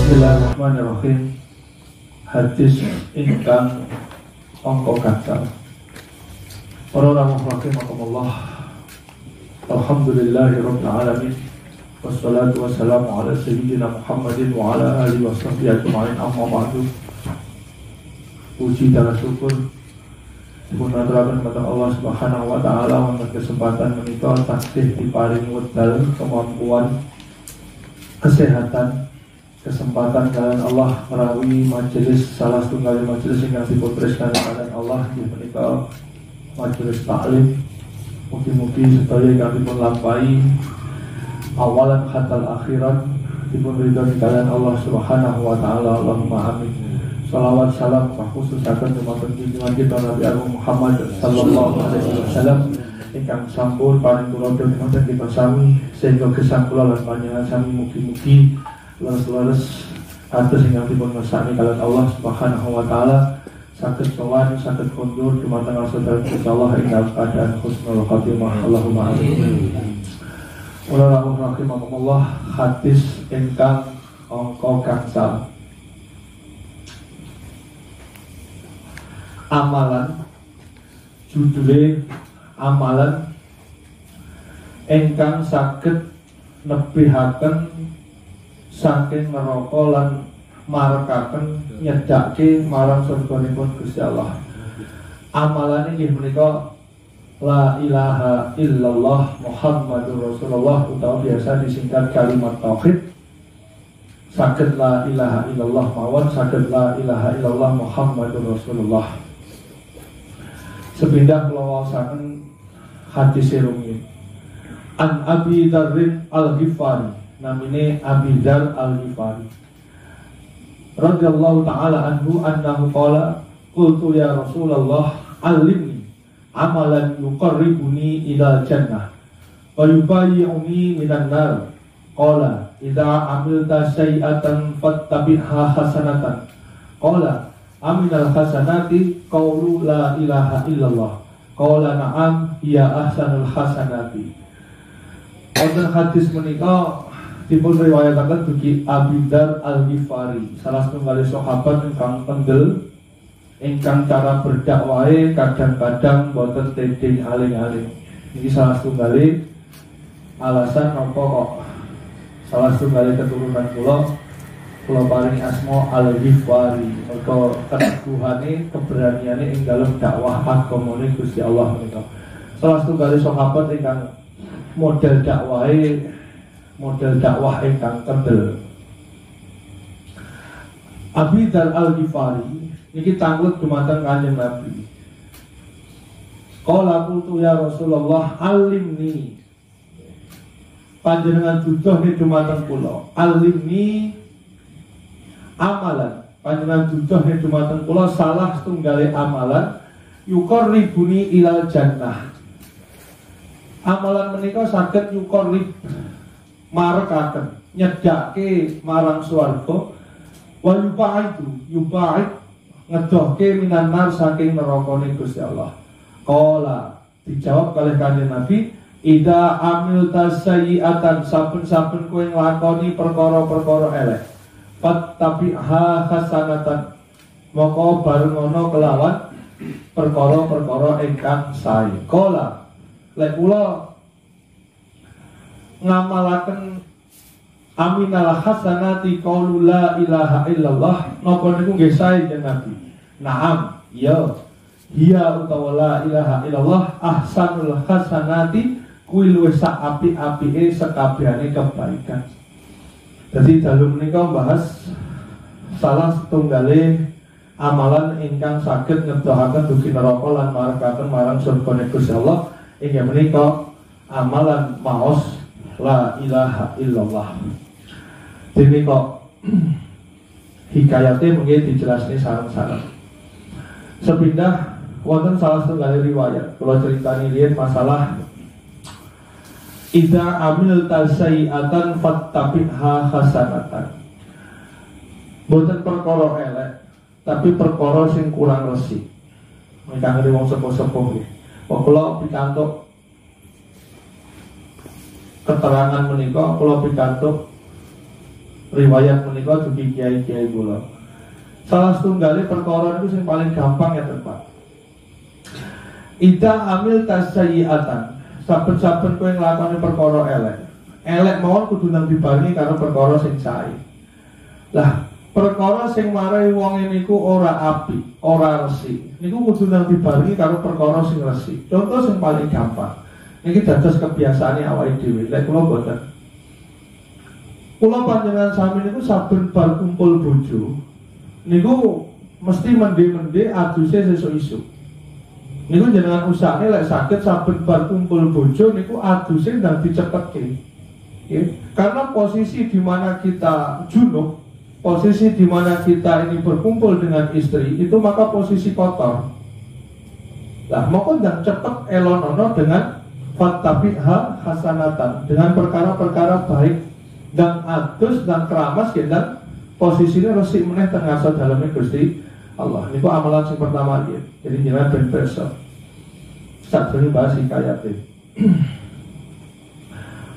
Bismillahirrahmanirrahim. Hadis ingkang angka gangsal. Para rahimakumullah. Alhamdulillahirabbil alamin. Wassalatu wassalamu ala sayyidina Muhammadin wa ala alihi washabbihi ajma'in. Amma ba'du. Puji dan syukur dipunaturaken kepada Allah Subhanahu wa taala untuk kesempatan menika taksih diparingi wedal kemampuan kesehatan kesempatan kalian Allah merawi majelis salah satu kali majelis yang diputreskan kalian Allah di menika majelis taklim. Mugi-mugi sedaya kami pun lampahi awalan khatal akhiran dipun ridhoni kalian Allah Subhanahu wa taala. Allahumma amin. Salawat salam khususaken dumateng junjungan kita Nabi Muhammad sallallahu alaihi wasallam ingkang sampun paring kula dhumateng kita sami sehingga gesang kula lan panjenengan sami mugi-mugi leres-leres atus ingkang dipun ngersani kalian Allah Subhanahu wa taala saged sowan saged kondur dumateng saudara insyaallah ing dalam keadaan husnul khotimah. Allahumma amin. Wallahu rahimakumullah. Hadis ingkang angka gangsal. Amalan judule amalan ingkang saged nebihaken saking neraka lan marekaken nyedake marang surganipun Gusti Allah. Amalan inggih menika la ilaha illallah Muhammadur Rasulullah utawa biasa disingkat kalimat tauhid. Saged la ilaha illallah mawon saged la ilaha illallah Muhammadur Rasulullah. Sepindah kulawasaken hadis rumiyin. An Abi Dzarrin Al-Ghifari, namine Abi Dzar Al-Ghifari radhiyallahu ta'ala anhu annahu qala qultu ya Rasulullah allimni amalan yuqarribuni ila jannah wa yubayyi'uni minan nar. Qala idza amilta syai'atan fattabi'ha hasanatan. Qala aminal hasanati qawlu la ilaha illallah. Qala na'am hiya ahsanul hasanati. Wonten hadis menika dipun riwayataken dugi Abi Dzar Al-Ghifari, salah setunggal sahabat ingkang penggel ingkang cara berdakwahe kadang-kadang boten teding aling-aling. Iki salah setunggal alasan napa kok salah setunggal keturunan kula paring asma Al-Ghifari. Mergo keteguhane keberaniane ing dalem dakwah agamane Gusti Allah menika. Salah setunggal sahabat ingkang model dakwah ingkang kendel. Abi Dzar Al-Ghifari niki tanglet dumateng Kanjeng Nabi. Qala qultu ya Rasulullah alimni. Panjenengan duduh ning dumateng kula. Alimni amalan. Panjenengan duduh ning dumateng kula salah setunggale amalan yuqarribuni ilal jannah. Amalan menika saged yuqarrib marekaken nyedake marang swarga wa yuba'id ngedohke minan nar saking nerakane Gusti Allah. Qala dijawab kalih Kanjeng Nabi idza amilta sayyi'atan saben-saben kowe nglakoni perkara-perkara elek fattabi'ha hasanatan maka bareng ana kelawan perkara-perkara ingkang sae. Qala lek kula ngamalaken aminal hasanati qaulu la ilaha illallah napa niku nggih sae Kanjeng Nabi. Naam, ya. Hiya utawa la ilaha illallah ahsanul hasanati kuwi luwih sak apik-apike sekabehane kebaikan. Jadi dalu menika bahas salah setunggale amalan ingkang saged ngedohaken dugi neraka lan marekaken marang surga Gusti Allah. Inggih menika amalan maos la ilaha illallah. Dene kok hikayate mungkin dijelasne sareng-sareng. Sepindah wonten salah setunggal riwayat kula critani riyen masalah idza amilta sayyi'atan fattabi'ha hasanatan. Boten perkara elek, tapi perkara sing kurang resik. Mengkang wong sepuh-sepuh nggih. Kula pikantuk keterangan menika kula pikantuk riwayat menika dugi kiai-kiai kula. Salah setunggalnya perkara itu yang paling gampang ya Pak. Ida amil tasayyiatan. Saben-saben kowe nglakoni perkara elek. Elek mawon kudu nang dibarengi karo perkara sing sae. Lah, perkara sing marai wong niku ora apik, ora resik. Niku kudu nang dibarengi karo perkara sing resik. Contoh sing paling gampang. Niki dados kebiasaane awake dhewe. Lek kula boten. Kula panjenengan sami niku saben bar kumpul bojo niku mesti mende-mende aduse sesuk-isuk. Niku jenengan usahane lek saged saben bar kumpul bojo niku aduse ndang dicepetke. Karena posisi di mana kita junub, posisi di mana kita ini berkumpul dengan istri itu maka posisi kotor. Lah moko ndang cepet elonono dengan fattabiha hasanatan, dengan perkara-perkara baik dan adus dan keramas dan posisinya resik meneh tengah dalamnya Gusti Allah. Niku amalan yang pertama dia. Jadi jangan ben besok. Sak dene bahas hikayat iki.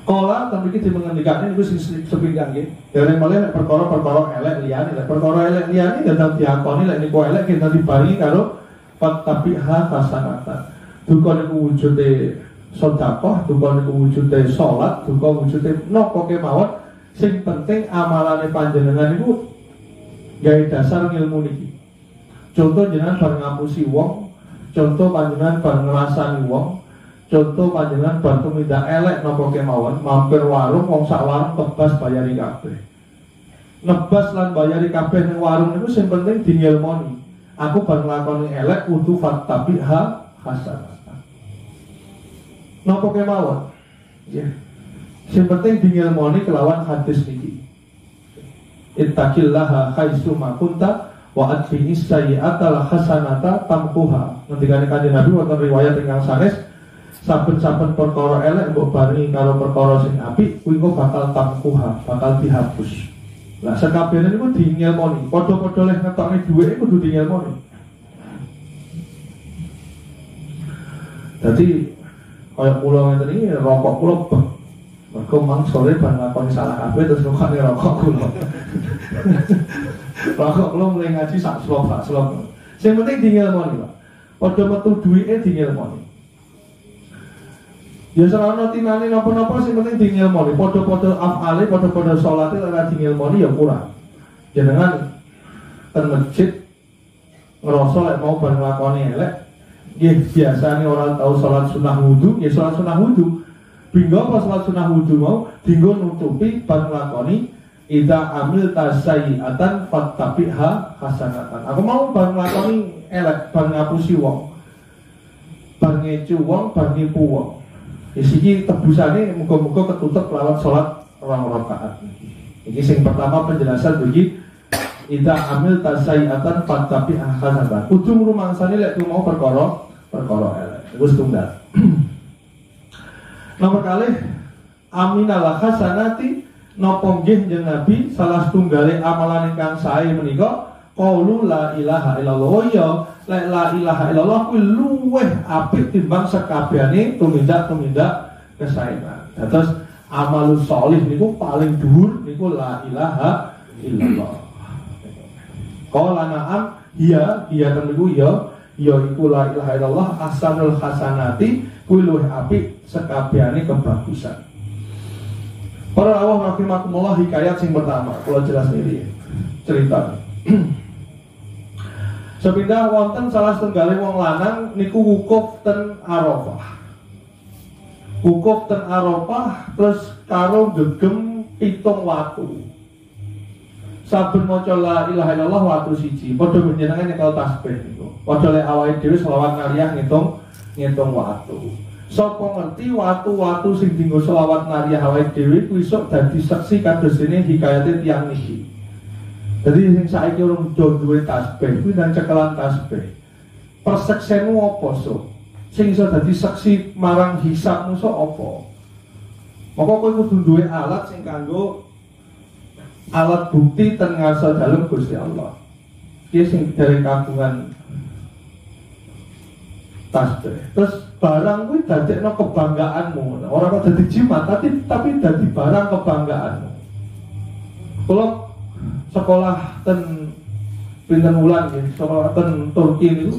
Kala tapi kita mengendikane niku sing sepinggang nggih. Dereng malih perkara-perkara elek liyane, perkara elek liyane datang diakoni lek niku elek kita dibarengi karo fattabiha hasanatan. Duka niku wujude sedekah, duka niku wujude salat, duka wujude napa kemawon. Sing penting amalane panjenengan niku gawe dasar ilmu niki. Contoh jenengan bar ngapusi wong, contoh panjenengan bar ngrasani wong, contoh panjenengan bar tumindak elek napa kemawon, mampir warung wong sak warung tebas bayari kabeh. Nebas lan bayari kabeh ning warung niku sing penting dingilmoni. Aku bar nglakoni elek kudu fattabiha hasanatan. Napa kemawon? Ya. Yang penting dingilmoni kelawan hadis niki. Ittaqillaha haitsu ma kunta wa atbi'is sayyi'atal hasanata tamquha. Ngendikane Kanjeng Nabi wonten riwayat ingkang sanes, saben-saben perkara elek mbok barengi karo perkara sing apik, kuwi kok bakal tamquha, bakal dihapus. Lah sakabehane niku dingilmoni, padha-padha leh ngetokne dhuwit kudu dingilmoni. Dadi kaya kula ngeten iki rokok kula mergo mang sore ban lakoni salah kabeh terus rokokane rokok kula. Rokok kula mulai ngaji sak slop. Sing penting dingilmoni, Pak. Padha metu duwike dingilmoni. Ya selana tinane napa-napa sing penting dingilmoni. Padha-padha afale, padha-padha salate ora dingilmoni ya kurang. Jenengan ten masjid ngrasa lek mau bar nglakoni elek, nggih biasane ora tau salat sunah wudu, ya salat sunah wudu. Binggo pas salat sunah wudu mau dinggo nutupi bar nglakoni idza amil tasayyi'atan fattabiha hasanatan. Aku mau bar nglakoni elek, bar ngapusi wong, bar ngecu wong, bar nipu wong. Iki tebusane muga-muga ketutup lawan salat rong rakaat. Iki sing pertama penjelasan bagi idza amil tasayyi'atan fattabiha hasanatan. Kudu rumangsane lek mau perkara elek. Wis tunggal. Nomor kalih aminal hasanati napa nggih jeneng Nabi salah setunggale amalan ingkang sae menika qaulu la ilaha illallah. Ya lek la ilaha illallah kuwi luweh apik timbang sakabehane tumindak kesaenan. Dados amalus sholih niku paling dhuwur niku la ilaha illallah. Qala na'am iya niku ya iku la ilaha illallah ahsanul hasanati kuwi luwih apik sakabehane kebagusan. Para rawuh rahimakumullah hikayat sing pertama kula jelas niki cerita. Sepindah wonten salah setunggal wong lanang niku wukuf ten Arafah. Wukuf ten Arafah terus karo gegem pitung watu. Saben maca la ilaha illallah watu siji, padha panjenengan nyekel tasbih niku. Padha lek awake dhewe selawat ngariyah ngitung watu. Sapa ngerti watu-watu sing dienggo selawat ngariyah awake dhewe kuwi sok dadi saksi kados dene hikayate tiyang niki. Jadi sing saiki urung duwe tasbih kuwi nang cekelan tasbih. Perseksemu apa sok? Sing iso dadi saksi marang hisabmu sok apa? Maka kowe kudu duwe alat sing kanggo alat bukti ten ngarsa dalem Gusti Allah. Iki sing dari kagungan tasbih. Terus barang kuwi dadekno kebanggaanmu. Ora kok dadi jimat tapi dadi barang kebanggaanmu. Kalau sekolah ten pinten wulan nggih, sekolah ten Turki niku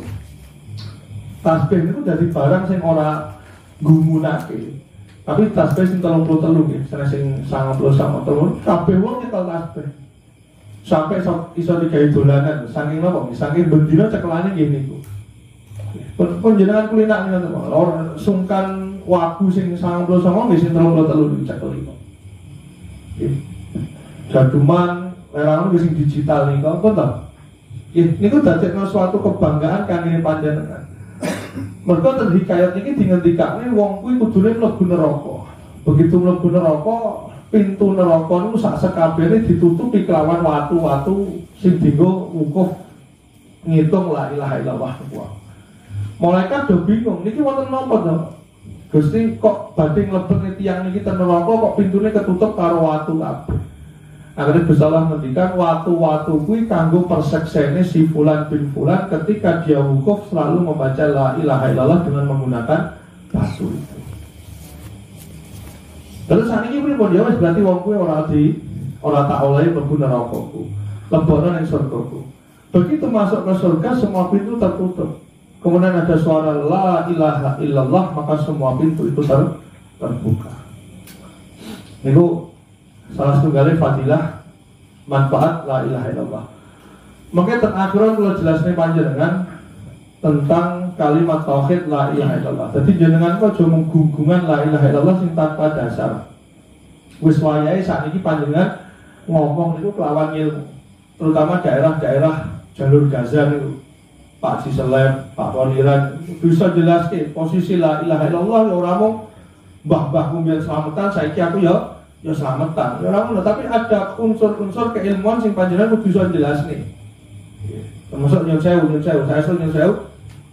tasbih niku dadi barang sing ora nggumunake. Tapi tasbih sing 33 nggih, sing 99 kabeh wong nyekel tasbih. Sampai iso digawe dolanan, saking napa? Saking bendina cekelane nggih niku. Panjenengan kulinak niku ora sungkan wagu sing 99 nggih sing 33 dicekel niku. Nggih. Gaduman lerang sing digital niku apa to? Nggih, niku dadekno suatu kebanggaan kangge panjenengan. Mergo ten hikayat iki dingendikane wong kuwi kudune mlebu neraka. Begitu mlebu neraka, pintu neraka niku sak sekabehane ditutupi kelawan watu-watu sing dienggo wukuf ngitung la ilaha illallah. Malaikat do bingung, niki wonten napa to? Gusti kok badhe mlebet tiyang niki ten neraka kok pintune ketutup karo watu kabeh. Akhirnya Gusti Allah ngendikan watu-watu kuwi kanggo perseksene si fulan bin fulan ketika dia wukuf selalu membaca la ilaha illallah dengan menggunakan batu itu. Terus saniki pripun ya wis berarti wong kuwi ora tak olehi mlebu neraka-ku. Lebokno ning surgaku. Begitu masuk ke surga semua pintu tertutup. Kemudian ada suara la ilaha illallah, maka semua pintu itu terbuka. Niku salah satu kali fadilah manfaat la ilaha illallah. Makanya terakhiran kalau jelasnya panjenengan tentang kalimat tauhid la ilaha illallah. Jadi jenengan kok cuma gunggungan la ilaha illallah sing tanpa dasar. Wis wayahe sakniki panjenengan ngomong itu kelawan ilmu. Terutama daerah-daerah jalur Gaza niku. Pak Ciselem, Pak Poniran bisa jelaskan posisi la ilaha illallah ya ora mung mbah-mbah kumbiyen selamatan saiki aku ya selamatan. Ya ora, tapi ada unsur-unsur keilmuan sing panjenengan kudu iso jelasne. Termasuk nyun sewu,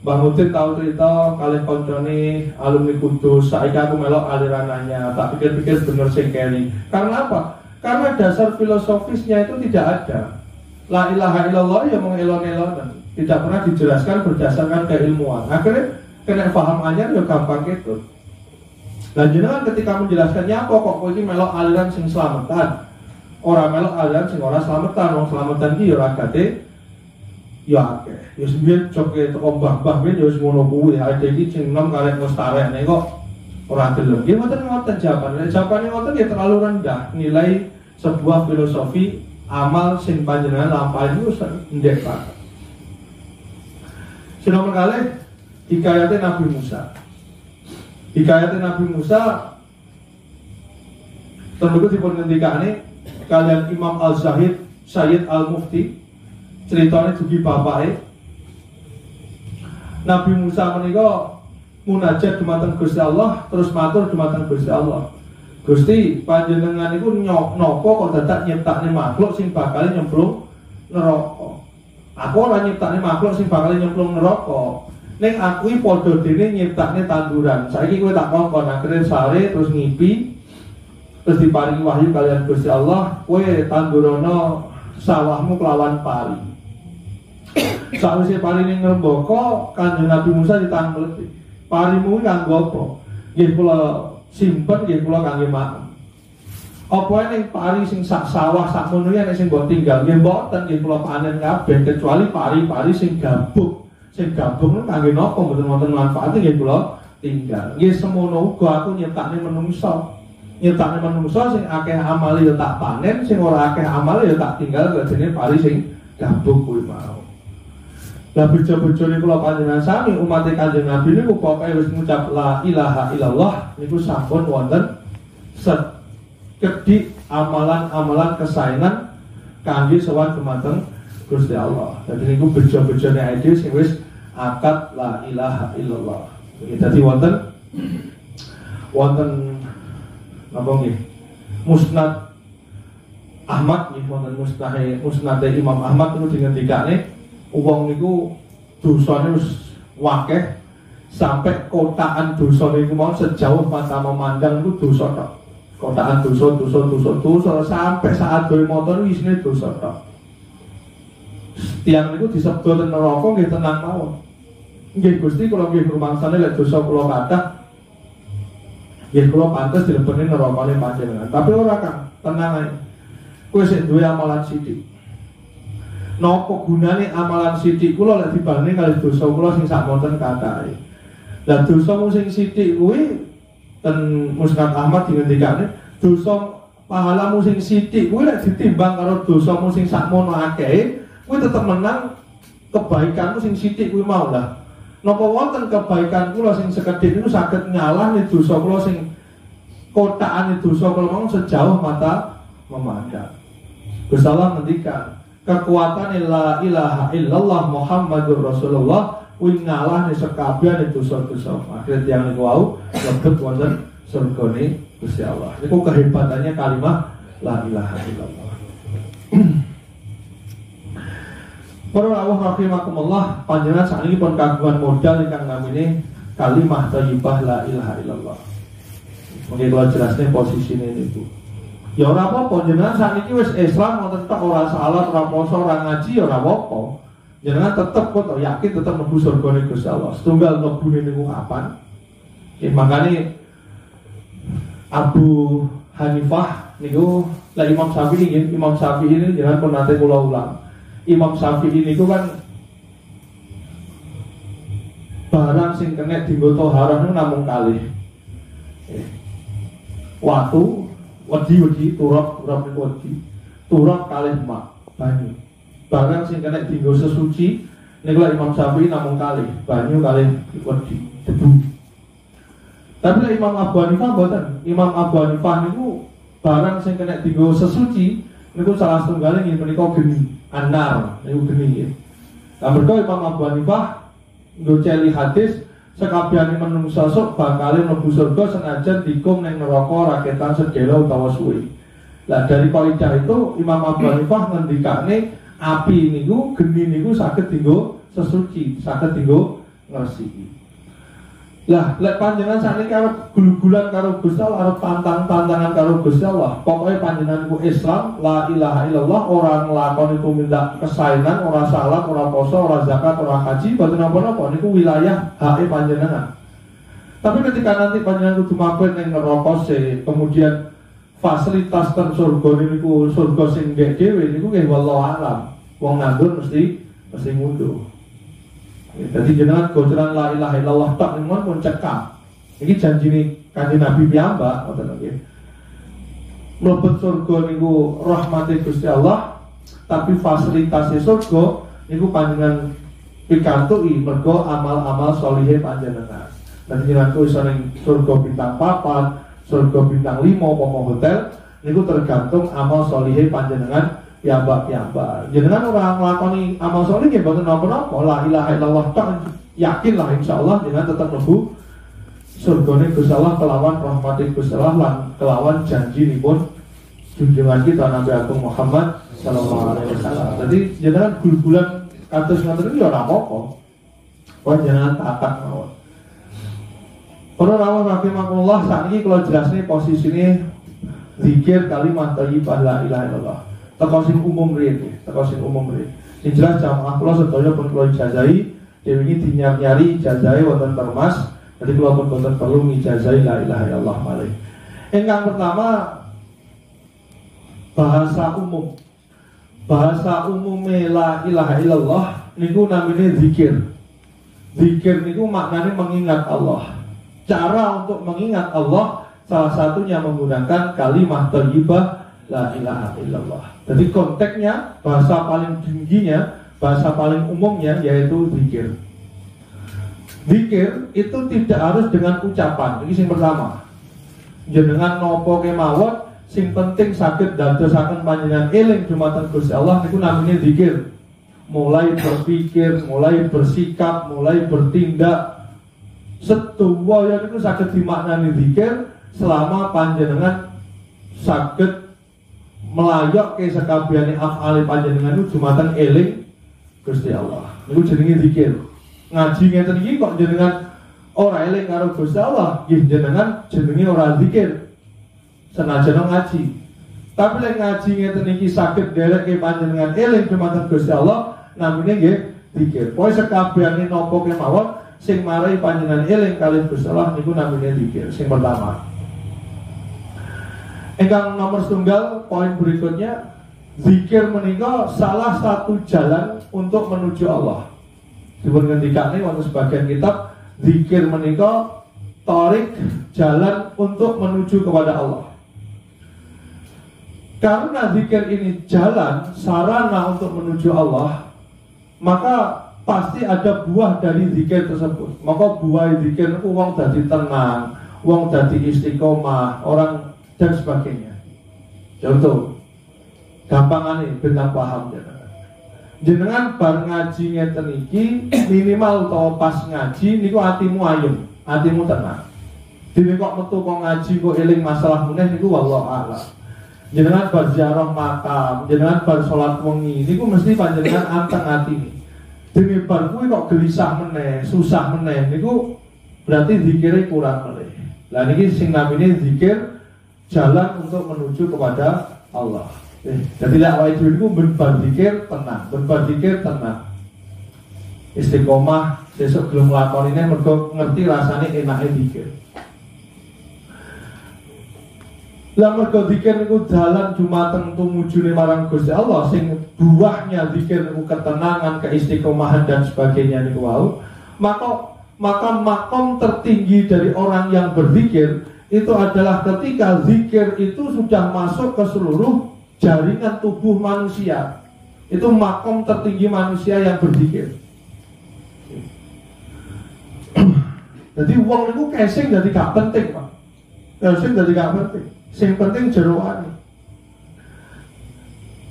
Mbah Mutin tahu cerita kali koncone alumni Kudus, saiki aku melok aliranannya, tak pikir-pikir bener sing keri. Karena apa? Karena dasar filosofisnya itu tidak ada. La ilaha illallah ya mengelon-elonan, tidak pernah dijelaskan berdasarkan keilmuan. Akhirnya kena paham anyar ya gampang gitu. Dan jenengan ketika menjelaskannya apa kok kowe iki melok aliran sing slametan. Ora melok aliran sing ora slametan, wong slametan iki ya ora gate ya akeh. Ya sembilan coke teko mbah-mbah ben ya wis ngono kuwi. Ade iki sing nom karek mustarek nek kok ora gelem. Ya ngoten jawabane. Jawabane ngoten ya terlalu rendah nilai sebuah filosofi amal sing panjenengan lampahi itu ndek Pak. Nomor kali hikayatnya Nabi Musa. Hikayatnya Nabi Musa tentu dipun ngendikane kalian Imam Al-Zahid Sayyid Al-Mufti ceritanya juga bapake Nabi Musa menika munajat dumateng Gusti Allah terus matur dumateng Gusti Allah. Gusti panjenengan iku napa kok dadak nyiptakne makhluk sing bakal nyemplung neraka. Aku ora nyiptakne makhluk sing bakal nyemplung neraka. Ning aku iki padha dene nyiptakne tanduran. Saiki kowe tak kongkon akhire sare terus ngipi terus diparingi wahyu kalian Gusti Allah, kowe tandurono sawahmu kelawan pari. Sawise pari ning ngrembaka, Kanjeng Nabi Musa ditanglet. Parimu kanggo apa? Nggih kula simpen nggih kula kangge makan. Apa ning pari sing sak sawah sak ngono ya nek sing mbok tinggal nggih mboten nggih kula panen kabeh kecuali pari-pari sing gabuk. Sing gabung kangge napa mboten wonten manfaate nggih kula tinggal. Nggih semono uga aku nyiptakne menungso. Nyiptakne menungso sing akeh amale ya tak panen, sing ora akeh amale ya tak tinggal jenenge pari sing gabung kuwi mau. Lah bejo-bejone kula panjenengan sami umat Kanjeng Nabi niku pokoke wis ngucap la ilaha illallah niku sampun wonten sekedhik amalan-amalan kesaenan kangge sowan dumateng Gusti Allah. Jadi niku bejo-bejone ae sing wis akad la ilaha illallah. Dadi wonten napa nggih? Musnad Ahmad nggih wonten musnad Imam Ahmad niku dingendikane wong niku dosane wis wakeh sampai kotaan dosa niku mau sejauh mata memandang niku dosa tok. Kotaan dosa sampai saat doe motor isine dosa tok. Tiang niku disebut neraka nggih tenang mawon. Nggih Gusti kula nggih rumangsane lek dosa kula kathah nggih kula pantes dilebeni nerakane panjenengan. Tapi ora Kang, tenang ae. kowe sik duwe amalan sithik. Napa gunane amalan sithik kula lek dibanding kali dosa kula sing sak wonten kathahe. Lah dosamu sing sithik kuwi ten Musnad Ahmad dingendikane dosa pahalamu sing sithik kuwi lek ditimbang karo dosamu sing sakmono akeh, kuwi tetep menang kebaikanmu sing sithik kuwi mau lah. Napa wonten kebaikan kula sing sekedhik niku saged ngalahne dosa kula sing kotakane dosa kula mau sejauh mata memandang. Gusti Allah ngendikan, kekuatan la ilaha illallah Muhammadur Rasulullah kuwi ngalahne sekabehane dosa-dosa. Akhire tiyang niku wau lebet wonten surgane Gusti Allah. Niku kehebatannya kalimat la ilaha illallah. Para rawuh rahimakumullah, panjenengan sakniki pun kagungan modal ingkang namine kalimat thayyibah la ilaha illallah. Mungkin kalau jelasnya posisine niku. Ya ora apa-apa, jenengan sakniki wis Islam ngoten tok, ora salat, ora poso, ora ngaji ya ora apa-apa. Jenengan tetep kok yakin tetep mlebu surgane Gusti Allah. Setunggal mlebune niku kapan? Makane Abu Hanifah niku lah Imam Syafi'i nggih, Imam Syafi'i ini jenengan pun nate kula ulang. Imam Syafi'i niku kan barang sing kena dienggo thaharah niku namung kalih. Watu, wedi turap niku wedi. Turap kalih mak, banyu. Barang sing kena dienggo sesuci niku lah Imam Syafi'i namung kalih, banyu kalih wedi, debu. Tapi lah Imam Abu Hanifah mboten. Imam Abu Hanifah niku barang sing kena dienggo sesuci niku salah setunggalnya nggih menika geni. Anar, niku geni nggih. Lah mergo Imam Abu Hanifah ngoceli hadis sekabehane menungsa sok bakal mlebu surga senajan dikum ning neraka raketan sedhela utawa suwi. Lah dari kaidah itu Imam Abu Hanifah ngendikane api niku geni niku saged dienggo sesuci, saged dienggo ngresiki. Lah lek panjenengan sakniki arep gul-gulan karo Gusti Allah, arep tantang-tantangan karo Gusti Allah, pokoke panjenengan ku Islam, la ilaha illallah, ora nglakoni tumindak kesaenan, ora salat, ora poso, ora zakat, ora haji, boten napa-napa niku wilayah hake panjenengan. Tapi ketika nanti panjenengan kudu mampir ning neraka kemudian fasilitas ten surga niku surga sing ndek dhewe niku nggih wallahu alam. Wong nganggur mesti mundur. Jadi jenengan goceran la ilaha illallah tak niku pun cekak. Iki janjine Kanjeng Nabi piyambak ngoten nggih. Mlebet surga niku rahmate Gusti Allah, tapi fasilitasé surga niku panjenengan pikantuki mergo amal-amal sholihe panjenengan. Dadi jenengan iso ning surga bintang 4, surga bintang 5 apa hotel niku tergantung amal sholihe panjenengan piyambak. Jenengan ora nglakoni amal saleh nggih mboten napa-napa, la ilaha illallah tok yakinlah insyaallah jenengan tetep mlebu surgane Gusti Allah kelawan rahmati Gusti Allah lan kelawan janjinipun junjungan kita Nabi Agung Muhammad sallallahu alaihi wasallam. Jadi jenengan gul-gulan kados ngoten iki ora apa-apa. Kok jenengan takat mawon. Para rawuh rahimakumullah sakniki kula jelasne posisine zikir kalimat thayyibah la ilaha illallah. Teko sing umum riyen, teko sing umum riyen. Sing jelas jamaah kula sedaya pun kula ijazahi, dewe iki dinyari ijazahe wonten Termas, jadi kula pun boten perlu ngijazahi la ilaha illallah malih. Ingkang pertama bahasa umum. Bahasa umume la ilaha illallah niku namine zikir. Zikir niku maknanya mengingat Allah. Cara untuk mengingat Allah salah satunya menggunakan kalimat thayyibah la ilaha illallah. Jadi konteksnya bahasa paling tingginya, bahasa paling umumnya yaitu zikir. Zikir itu tidak harus dengan ucapan. Ini yang pertama. Jenengan nopo kemawon, sing penting saged dadosaken panjenengan eling dumateng Gusti Allah niku namanya zikir. Mulai berpikir, mulai bersikap, mulai bertindak, sedaya niku saged dimaknani zikir selama panjenengan saged melayok ke sekabehane af'ale panjenengan niku dumateng eling Gusti Allah. Niku jenenge zikir. Ngaji ngeten iki kok jenengan ora eling karo Gusti Allah, nggih jenengan jenenge ora zikir. Senajan ngaji. Tapi lek ngaji ngeten iki saged ndereke panjenengan eling dumateng Gusti Allah, namine nggih zikir. Pokoke sekabehane napa kemawon sing marai panjenengan eling kalih Gusti Allah niku namine zikir. Sing pertama. Ingkang nomor setunggal poin berikutnya zikir menika salah satu jalan untuk menuju Allah. Dipun ngendikane wonten sebagian kitab, zikir menika tarik jalan untuk menuju kepada Allah. Karena zikir ini jalan, sarana untuk menuju Allah, maka pasti ada buah dari zikir tersebut. Maka buah zikir itu wong dadi tenang, wong dadi istiqomah, orang dan sebagainya. Contoh, gampangane ben paham jenengan bar ngaji ngeten iki minimal utawa pas ngaji niku atimu ayem, atimu tenang. Dene kok metu kok ngaji kok eling masalah meneh niku wallahu a'lam. Jenengan bar ziarah makam, jenengan bar salat wengi niku mesti panjenengan anteng atine. Dene bar kuwi kok gelisah meneh, susah meneh niku berarti zikire kurang meneh. Lah niki sing namine zikir jalan untuk menuju kepada Allah. Jadi lah awake dhewe niku berzikir tenang, berzikir tenang. Istiqomah sesuk gelem lakonine mergo ngerti rasane enake zikir. Lah mergo zikir niku jalan jumateng tumujune marang Gusti Allah, sing buahnya zikir niku ketenangan, keistiqomahan dan sebagainya niku wau. Maka makom tertinggi dari orang yang berzikir itu adalah ketika zikir itu sudah masuk ke seluruh jaringan tubuh manusia. Itu makom tertinggi manusia yang berzikir. Jadi uang itu casing jadi gak penting, Pak. Casing jadi gak penting. Yang penting jeroane.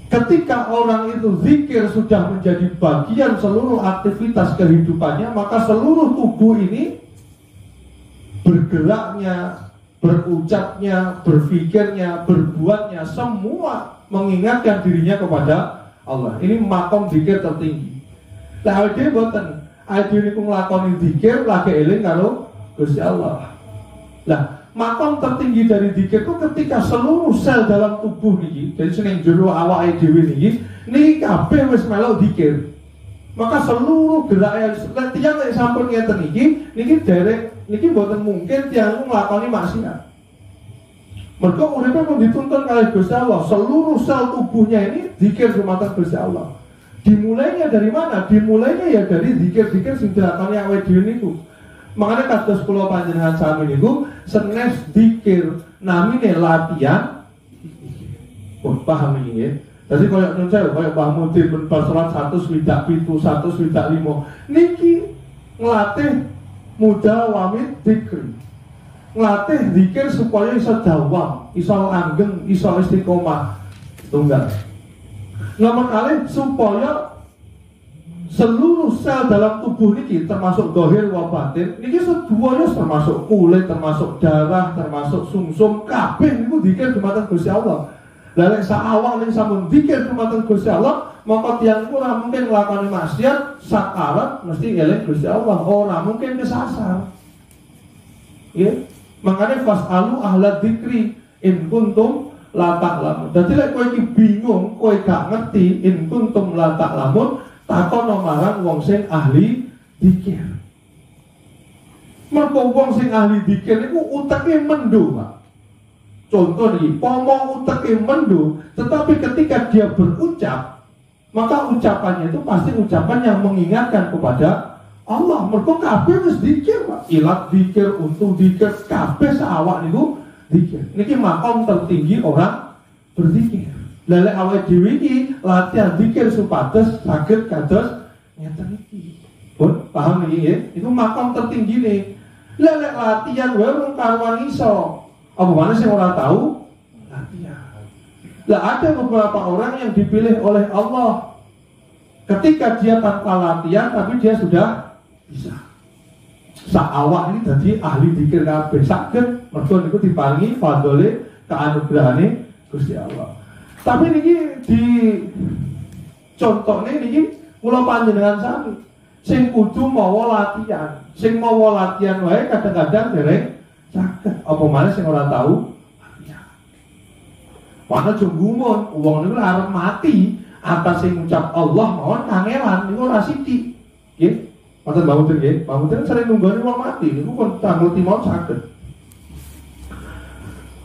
Ketika orang itu zikir sudah menjadi bagian seluruh aktivitas kehidupannya, maka seluruh tubuh ini bergeraknya, berucapnya, berpikirnya, berbuatnya, semua mengingatkan dirinya kepada Allah. Ini makom zikir tertinggi. Lah awake boten, awake niku nglakoni zikir lagi eling karo Gusti Allah. Lah makom tertinggi dari zikir itu ketika seluruh sel dalam tubuh niki, jadi seneng jero awake dhewe niki kabeh wis melok zikir. Maka seluruh gerak tiyang nek sampun ngeten niki derek niki mboten mungkin tiyang nglakoni maksiat. Mergo uripe pun dituntun oleh Gusti Allah, seluruh sel tubuhnya ini zikir dumateng Gusti Allah. Dimulainya dari mana? Dimulainya ya dari zikir-zikir sing dilakoni awake dhewe niku. Makanya kados kula panjenengan sami niku senes zikir namine latihan. Oh, paham iki nggih. Jadi koyo nun saya koyo Mbah Mudin ben salat 100 swidak 7, 100 swidak 5. Niki nglatih mudawamit zikir. Nglatih zikir supaya iso dawam, iso langgeng, iso istiqomah. Tunggal. Nomor kali supaya seluruh sel dalam tubuh niki termasuk dohir wa batin niki seduanya termasuk kulit, termasuk darah, termasuk sumsum kabeh niku zikir dumateng Gusti Allah. Lah nek sak awak ning sampun zikir dumateng Gusti Allah, maka tiyang ora mungkin nglakoni maksiat, sakarat mesti eling Gusti Allah, ora mungkin kesasar. Ya, makanya fasalu ahla dzikri in kuntum la ta'lamun. Dadi lek kowe iki bingung, kowe gak ngerti in kuntum la ta'lamun, takon marang wong sing ahli dzikir. Mergo wong sing ahli dzikir niku uteke mendo, Pak. Contoh nih, pomong uteke mendo, tetapi ketika dia berucap, maka ucapannya itu pasti ucapan yang mengingatkan kepada Allah. Mergo kabeh wis dzikir, Pak. Ilat dzikir, untuk dzikir, kabeh saawak niku dzikir. Niki makom tertinggi orang berzikir. Lha lek awake dhewe iki latihan dzikir supados saged kados ngeten iki. Pun paham iki nggih? Iku makom tertinggi nih. Lha lek latihan wae wong karuan iso. Apa mana sih orang tahu? Latihan. Lah ada beberapa orang yang dipilih oleh Allah. Ketika dia tanpa latihan, tapi dia sudah bisa. Saawak ini jadi ahli dzikir kabeh saged mergo niku diparingi fadhole kaanugrahane Gusti Allah. Tapi niki di contohnya niki kula panjenengan sami sing kudu mawa latihan. Sing mawa latihan wae kadang-kadang dereng saged. Apa maneh sing ora tahu latihan. Wana junggumun wong niku arep mati atas sing ngucap Allah mawon kangelan niku ora sithik. Nggih. Wonten Mbah Mudin nggih. Mbah Mudin sering nunggoni wong mati niku pun tanggal timon saged.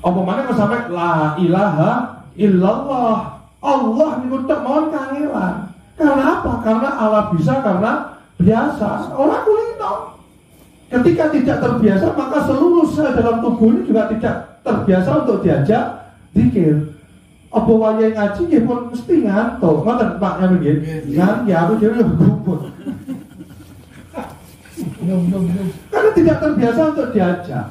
Apa maneh kok sampe la ilaha illallah. Allah niku tok mawon kangelan. Karena apa? Karena Allah bisa, karena biasa. Orang kulino. Ketika tidak terbiasa, maka seluruh sel dalam tubuh ini juga tidak terbiasa untuk diajak zikir. Apa wayahe ngaji nggih pun mesti ngantuk. Ngoten Pak ya nggih. Ngantuk aku dhewe gumun. Karena tidak terbiasa untuk diajak.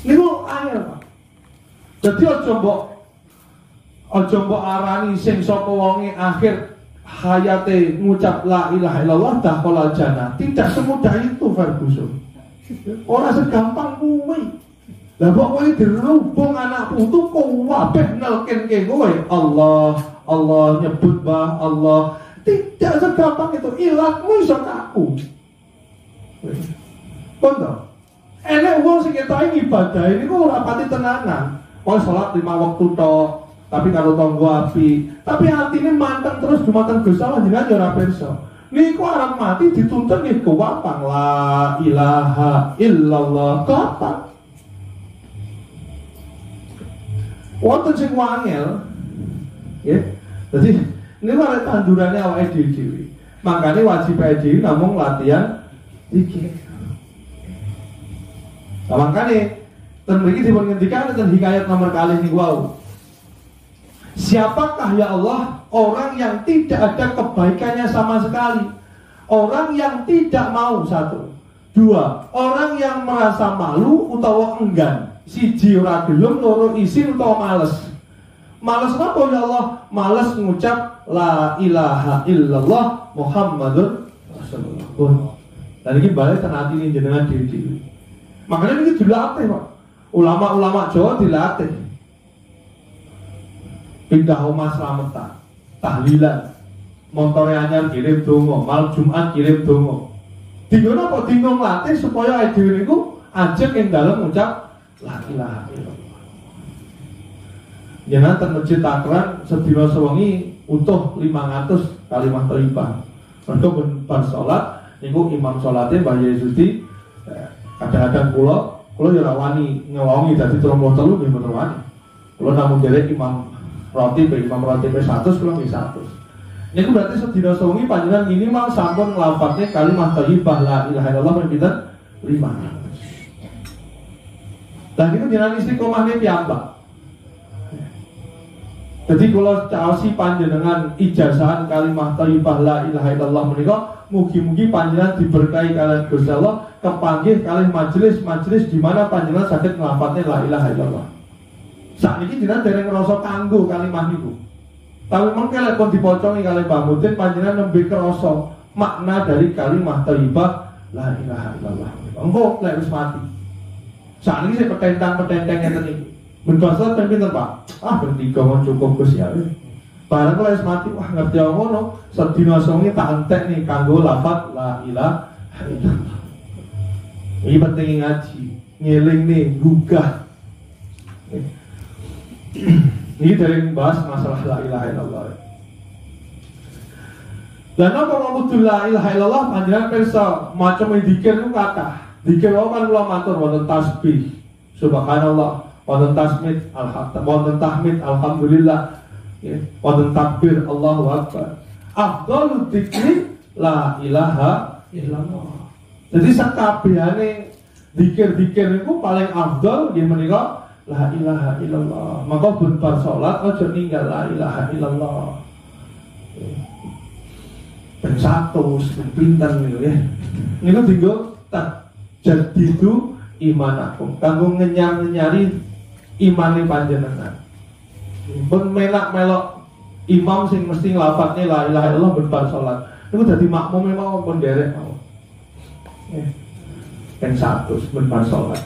Niku angel Pak. Jadi aja mbok arani sing sapa wonge akhir hayate ngucap la ilaha illallah dakhala jannah. Tidak semudah itu Ferguson. Ora segampang kuwi. Lah kok kowe dirubung anak putu kok kabeh nelkenke kowe Allah, Allah nyebut bah Allah. Tidak segampang itu. Ilmu iso kaku. Kondo. Enek wong sing ketok ibadah ini kok ora pati tenanan. Kok salat 5 waktu tok, tapi karo tanggo api. Tapi atine manteng terus dumateng Gusti Allah jenengan yo ora pirsa. Niku arep mati dituntun nggih kewapang la ilaha illallah. Kapan? Wonten sing wangel. Nggih. Dadi niku arek tandurane awake dhewe. Makane wajib dhewe namung latihan zikir. Nah, makanya dan begini dipun ngendikan dan hikayat nomor kali ini wow. Siapakah ya Allah orang yang tidak ada kebaikannya sama sekali, orang yang tidak mau satu, dua orang yang merasa malu utawa enggan, siji ora gelem, loro isin utawa males. Males apa ya Allah? Males ngucap la ilaha illallah Muhammadur Rasulullah. Dan ini balik tenati ini jenengan diri. Makanya ini dilatih Pak. Ulama-ulama Jawa dilatih. Pindah omah slametan, tahlilan, montore anyar kirim donga, mal Jumat kirim donga. Dinggo napa dinggo latih supaya dhewe niku ajeng ing dalem ngucap la ilaha illallah. Jenengan ten masjid Takran sedina sewengi utuh 500 kalimat thayyibah. Mergo bar salat niku imam salate Mbah Yesuti kadang-kadang kula ya ora wani ngelongi dadi 33 nggih mboten wani. Kula namung derek imam rotib 100 kula nggih 100. Niku berarti sedina sewengi panjenengan minimal sampun nglafadzne kalimat thayyibah la ilaha illallah pinten 500. Dan itu jenengan istiqomahne piyambak. Jadi kalau caosi panjenengan ijazahan kalimat thayyibah la ilaha illallah menika mugi-mugi panjenengan diberkahi kalian Gusti Allah kepanggih kalian majelis-majelis di mana panjenengan saged nglafadzne la ilaha illallah. Sakniki jenengan dereng ngrasa kanggo kalimat niku. Tapi mengke lek pun dipocongi kali Mbah Mudin panjenengan nembe krasa makna dari kalimat thayyibah la ilaha illallah. Engko lek wis mati. Sakniki sing petentang-petentang ngeten iki. Mendosa ben pinten Pak? Bertiga mon cukup Gus ya. Bareng kalau wis mati wah ngerti ngono, sedina songi tak entek nih kanggo lafaz la ilaha illallah. Ini penting ngaji, ngeling nih, gugah. Ini dari bahas masalah la ilaha illallah. Dan apa ngomong la ilaha illallah panjenengan pirsa macam zikir itu kata. Zikir kan kula matur wonten tasbih subhanallah, wonten tasmid alhamdulillah, wonten takbir Allahu akbar. Afdhalul dzikri la ilaha illallah. Jadi sakabehane zikir-zikir niku paling afdal nggih menika la ilaha illallah. Maka pun bar salat aja ninggal la ilaha illallah. Ben 100 pinten niku ya. Niku dienggo jadidu imanakum. Kanggo ngenyang-nyari imane panjenengan. Pun melak-melok imam sing mesti nglafadzne la ilaha illallah ben bar salat. Niku dadi makmume mawon pun derek mawon. Ben 100 ben bar salat.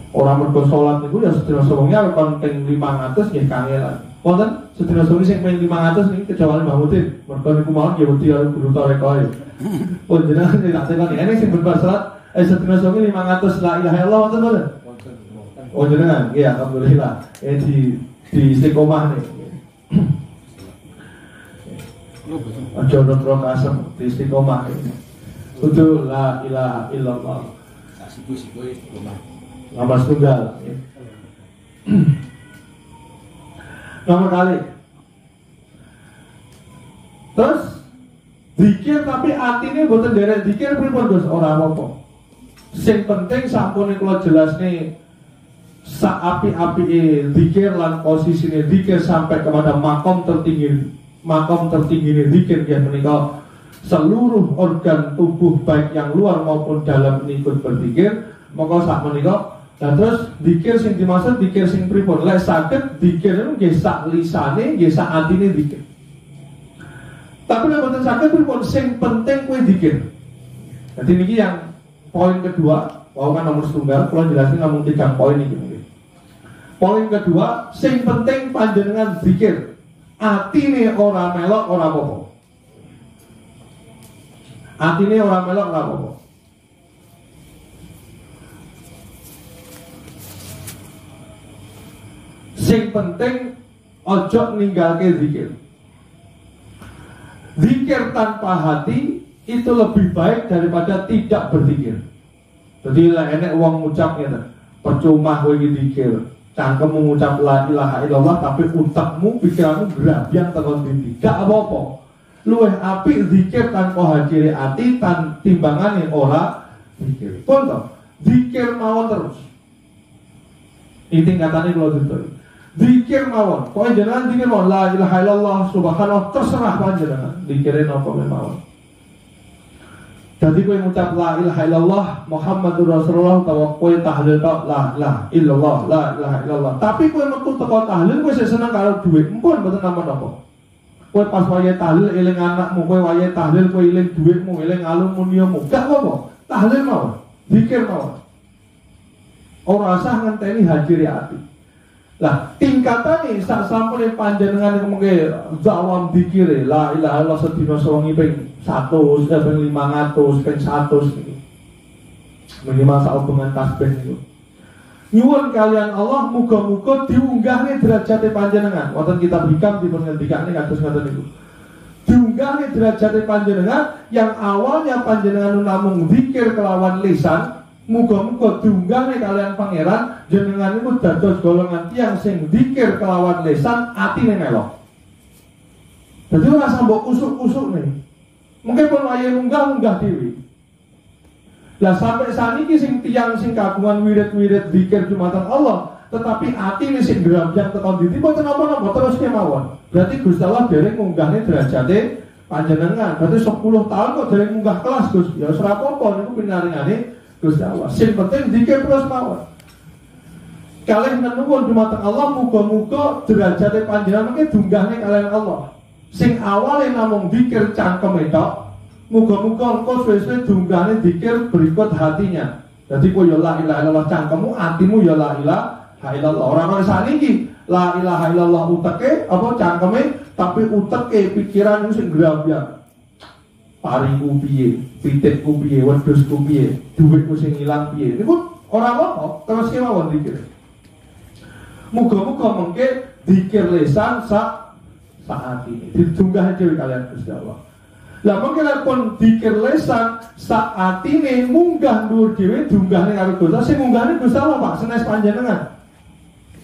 Orang mergo salat niku ya sedina sewengi kon ping 500 nggih kangelan. Wonten sedina sewengi sing ping 500 niki kejawane Mbah Mudin. Mergo niku mawon nggih wedi karo guru tarekoe. Oh jenengan tak tekoni ene sing ben bar salat sedina sewengi 500 la ilaha illallah wonten mboten? Oh jenengan nggih alhamdulillah. Di istiqomah nih. Aja nutro kasem di istiqomah ini. Kudu la ilaha illallah. Siku-siku istiqomah. Nama tunggal. Nomor kali. Terus zikir tapi atine mboten derek zikir pripun Gus? Ora apa-apa. Sing penting sampune kula jelasne sak api-apike zikir lan posisine zikir sampai kepada makom tertinggi zikir yang menika seluruh organ tubuh baik yang luar maupun dalam ikut berzikir. Maka sak menika dan terus zikir sing dimaksud zikir sing pripun? Lek saged zikir niku nggih sak lisane nggih sak atine zikir. Tapi nek mboten saged pripun sing penting kuwi zikir. Jadi niki yang poin kedua, wau kan nomor setunggal, kalau jelasin namung 3 poin iki mungkin. Poin kedua, sing penting panjenengan zikir. Atine ora melok ora apa-apa. Atine ora melok ora apa-apa. Sing penting ojo ninggalke zikir. Zikir tanpa hati itu lebih baik daripada tidak berzikir. Jadi lah enek wong ngucap ngene, percuma kowe iki zikir, cangkemmu ngucap la ilaha illallah tapi utakmu pikiranmu grabyang tekan ndi. Gak apa-apa. Luwih apik zikir tanpa hadiri ati timbangane ora zikir. Pun to, zikir mawon terus. Iki tingkatane kula tutur. Zikir mawon, pokoknya jangan zikir mawon la ilaha illallah subhanallah terserah panjenengan dikirin apa mawon. Jadi kowe ngucap la ilaha illallah Muhammadur Rasulullah utawa kowe tahlil tok la ilaha illallah la ilaha illallah. Tapi kowe metu teko tahlil kowe seneng karo dhuwit, empun mboten napa-napa. Kowe pas wayahe tahlil eling anakmu, kowe wayahe tahlil kowe eling dhuwitmu, eling aluminiummu, gak apa-apa. Tahlil mawon, zikir mawon. Ora usah ngenteni hadiri ati. Lah tingkatane sak sampune panjenengan mengke zawam dikire la ilaha illallah sedina sewengi ping 100, ping 500, ping 100 niku. Minimal sak obengan tasbih niku. Nyuwun kalian Allah muga-muga diunggahne derajate panjenengan. Wonten kitab hikam dipun ngendikane kados ngoten niku. Diunggahne derajate panjenengan yang awalnya panjenengan namung zikir kelawan lisan. Muga-muga diunggahne kalian pangeran jenengan niku dados golongan tiyang sing zikir kelawan lisan atine melok. Dadi ora sambok usuk-usuk nih. Mungkin pun wayahe munggah dhewe. Lah sampai saniki sing tiyang sing kagungan wirid-wirid zikir Jumatan Allah, tetapi atine sing grambyang tekan ndi mboten napa-napa terus kemawon. Berarti Gusti Allah dereng munggahne derajate panjenengan. Berarti 10 tahun kok dereng munggah kelas Gus. Ya ora apa-apa niku pinaringane Gusti Allah. Sing penting zikir terus mawon. Kalian menuwun dumateng Allah muga-muga derajate panjenengan mengke dunggahne kalian Allah. Sing awale namung zikir cangkem tok, muga-muga engko suwe-suwe dunggahne zikir berikut hatinya. Dadi kowe ya la ilaha illallah cangkemmu, atimu ya la ilaha illallah. Ora kaya saniki la ilaha illallah uteke apa cangkeme tapi uteke pikiran sing grabyang. Paringku piye, pitikku piye, wedhusku piye, dhuwitku sing ilang piye. Niku ora apa-apa, terus kemawon zikir. Muga-muga mengke zikir lisan sak atine. Ditunggahe dhewe kalian Gusti Allah. Lah mengke pun zikir lisan sak atine munggah dhuwur dhewe dunggahne karo Gusti. Sing munggahne Gusti Allah, Pak, senes panjenengan.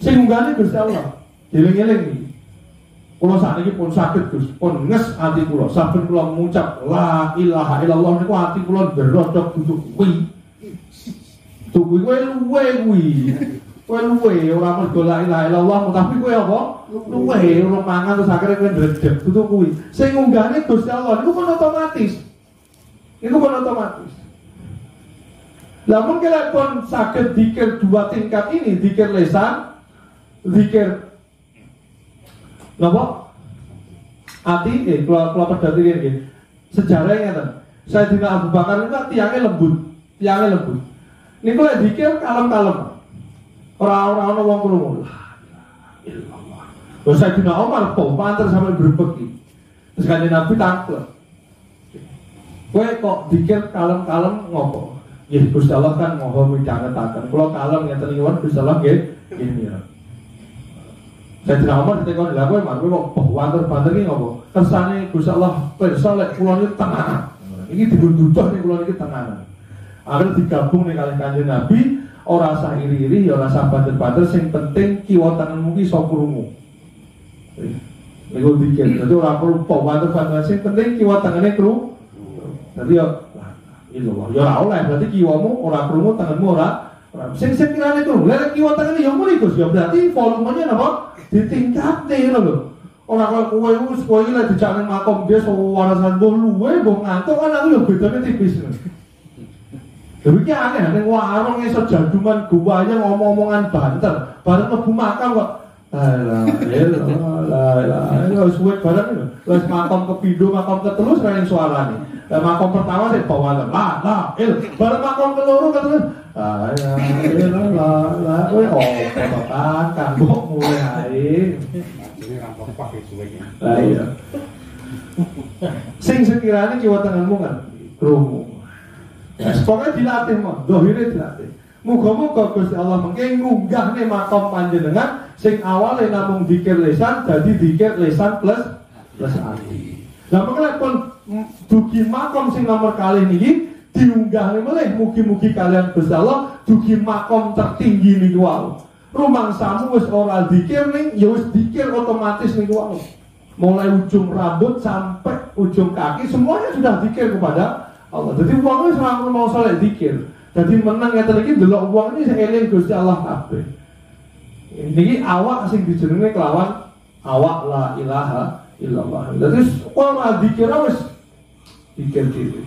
Sing munggahne Gusti Allah. Eling-eling iki. Kula sakniki pun sakit Gus, pun nges ati kula. Saben kula ngucap la ilaha illallah niku ati kula ndrodok duduk kuwi. Tuku kowe luwe kuwi. Kowe luwe ora mergo la ilaha illallah, tapi kowe apa? Luwe ora mangan terus akhire kowe ndredeg duduk kuwi. Sing ngunggahne Gusti Allah niku pun otomatis. Niku pun otomatis. Lah mungkin pun saged zikir 2 tingkat ini, zikir lisan, zikir napa? Ati, kalau pedati ini sejarahnya kan, Sayyidina Abu Bakar itu tiangnya lembut. Ini kalau dikir kalem-kalem, orang-orang wong krungu. Terus Sayyidina Umar panter sampai berbeki. Terus kanjeng Nabi tangklet. Kowe kok dikir kalem-kalem ngopo? Ya Gusti Allah kan moho midhangetaken. Kula kalem ngeten iki Gusti Allah nggih ngene. Saya tidak aman ditekoni lah kowe mak kowe kok banter-banter iki ngopo? Kersane Gusti Allah pirsa lek kula niki tenanan. Iki dibutuh nek kula niki tenanan. Akhirnya digabung nih kali Kanjeng Nabi, ora usah iri-iri, ya ora usah banter-banter, sing penting kiwa tanganmu ki iso krungu. Niku dikir. Dadi ora perlu pawater banget sing penting kiwa tengene kru. Dadi ya illallah. Ya ora oleh berarti kiwamu ora krungu tanganmu ora. Sing kirane kru. Lek kiwa tengene ya muni Gus ya berarti volumenya napa ditingkatne ngono lho. Ora kok kowe wis kowe lek dijak ning makom dia warasan luwe mbok ngantuk kan aku ya bedane tipis. Lha iki aneh ning warung iso jaduman guwanya ngomong-omongan banter. Bareng mlebu makam kok wis suwe bareng lho. Wis makom kepindho, makom ketelu sering suarane. Lah makom pertama sing bawa bareng makom keloro ketelu. Kowe opo kan mbok mulai ae. Lah iya. Sing sekiranya kiwa tanganmu kan krungu. Pokoknya dilatih mah, dohire dilatih. Muga-muga Gusti Allah mengke ngunggahne makom panjenengan sing awale namung dzikir lisan dadi dzikir lisan plus ati. Lah mengke pun dugi makom sing nomor kalih niki diunggahne melih mugi-mugi kalian Gusti Allah dugi makom tertinggi niku wae. Rumangsamu wis ora dzikir ning ya wis dzikir otomatis niku wae. Mulai ujung rambut sampai ujung kaki semuanya sudah dzikir kepada Allah. Jadi uangnya selalu mau soleh zikir. Jadi menang ngeten iki delok uang ini eling Gusti Allah kabeh. Niki awak sing dijenenge kelawan awak la ilaha illallah. Jadi ora zikir wis zikir dhewe.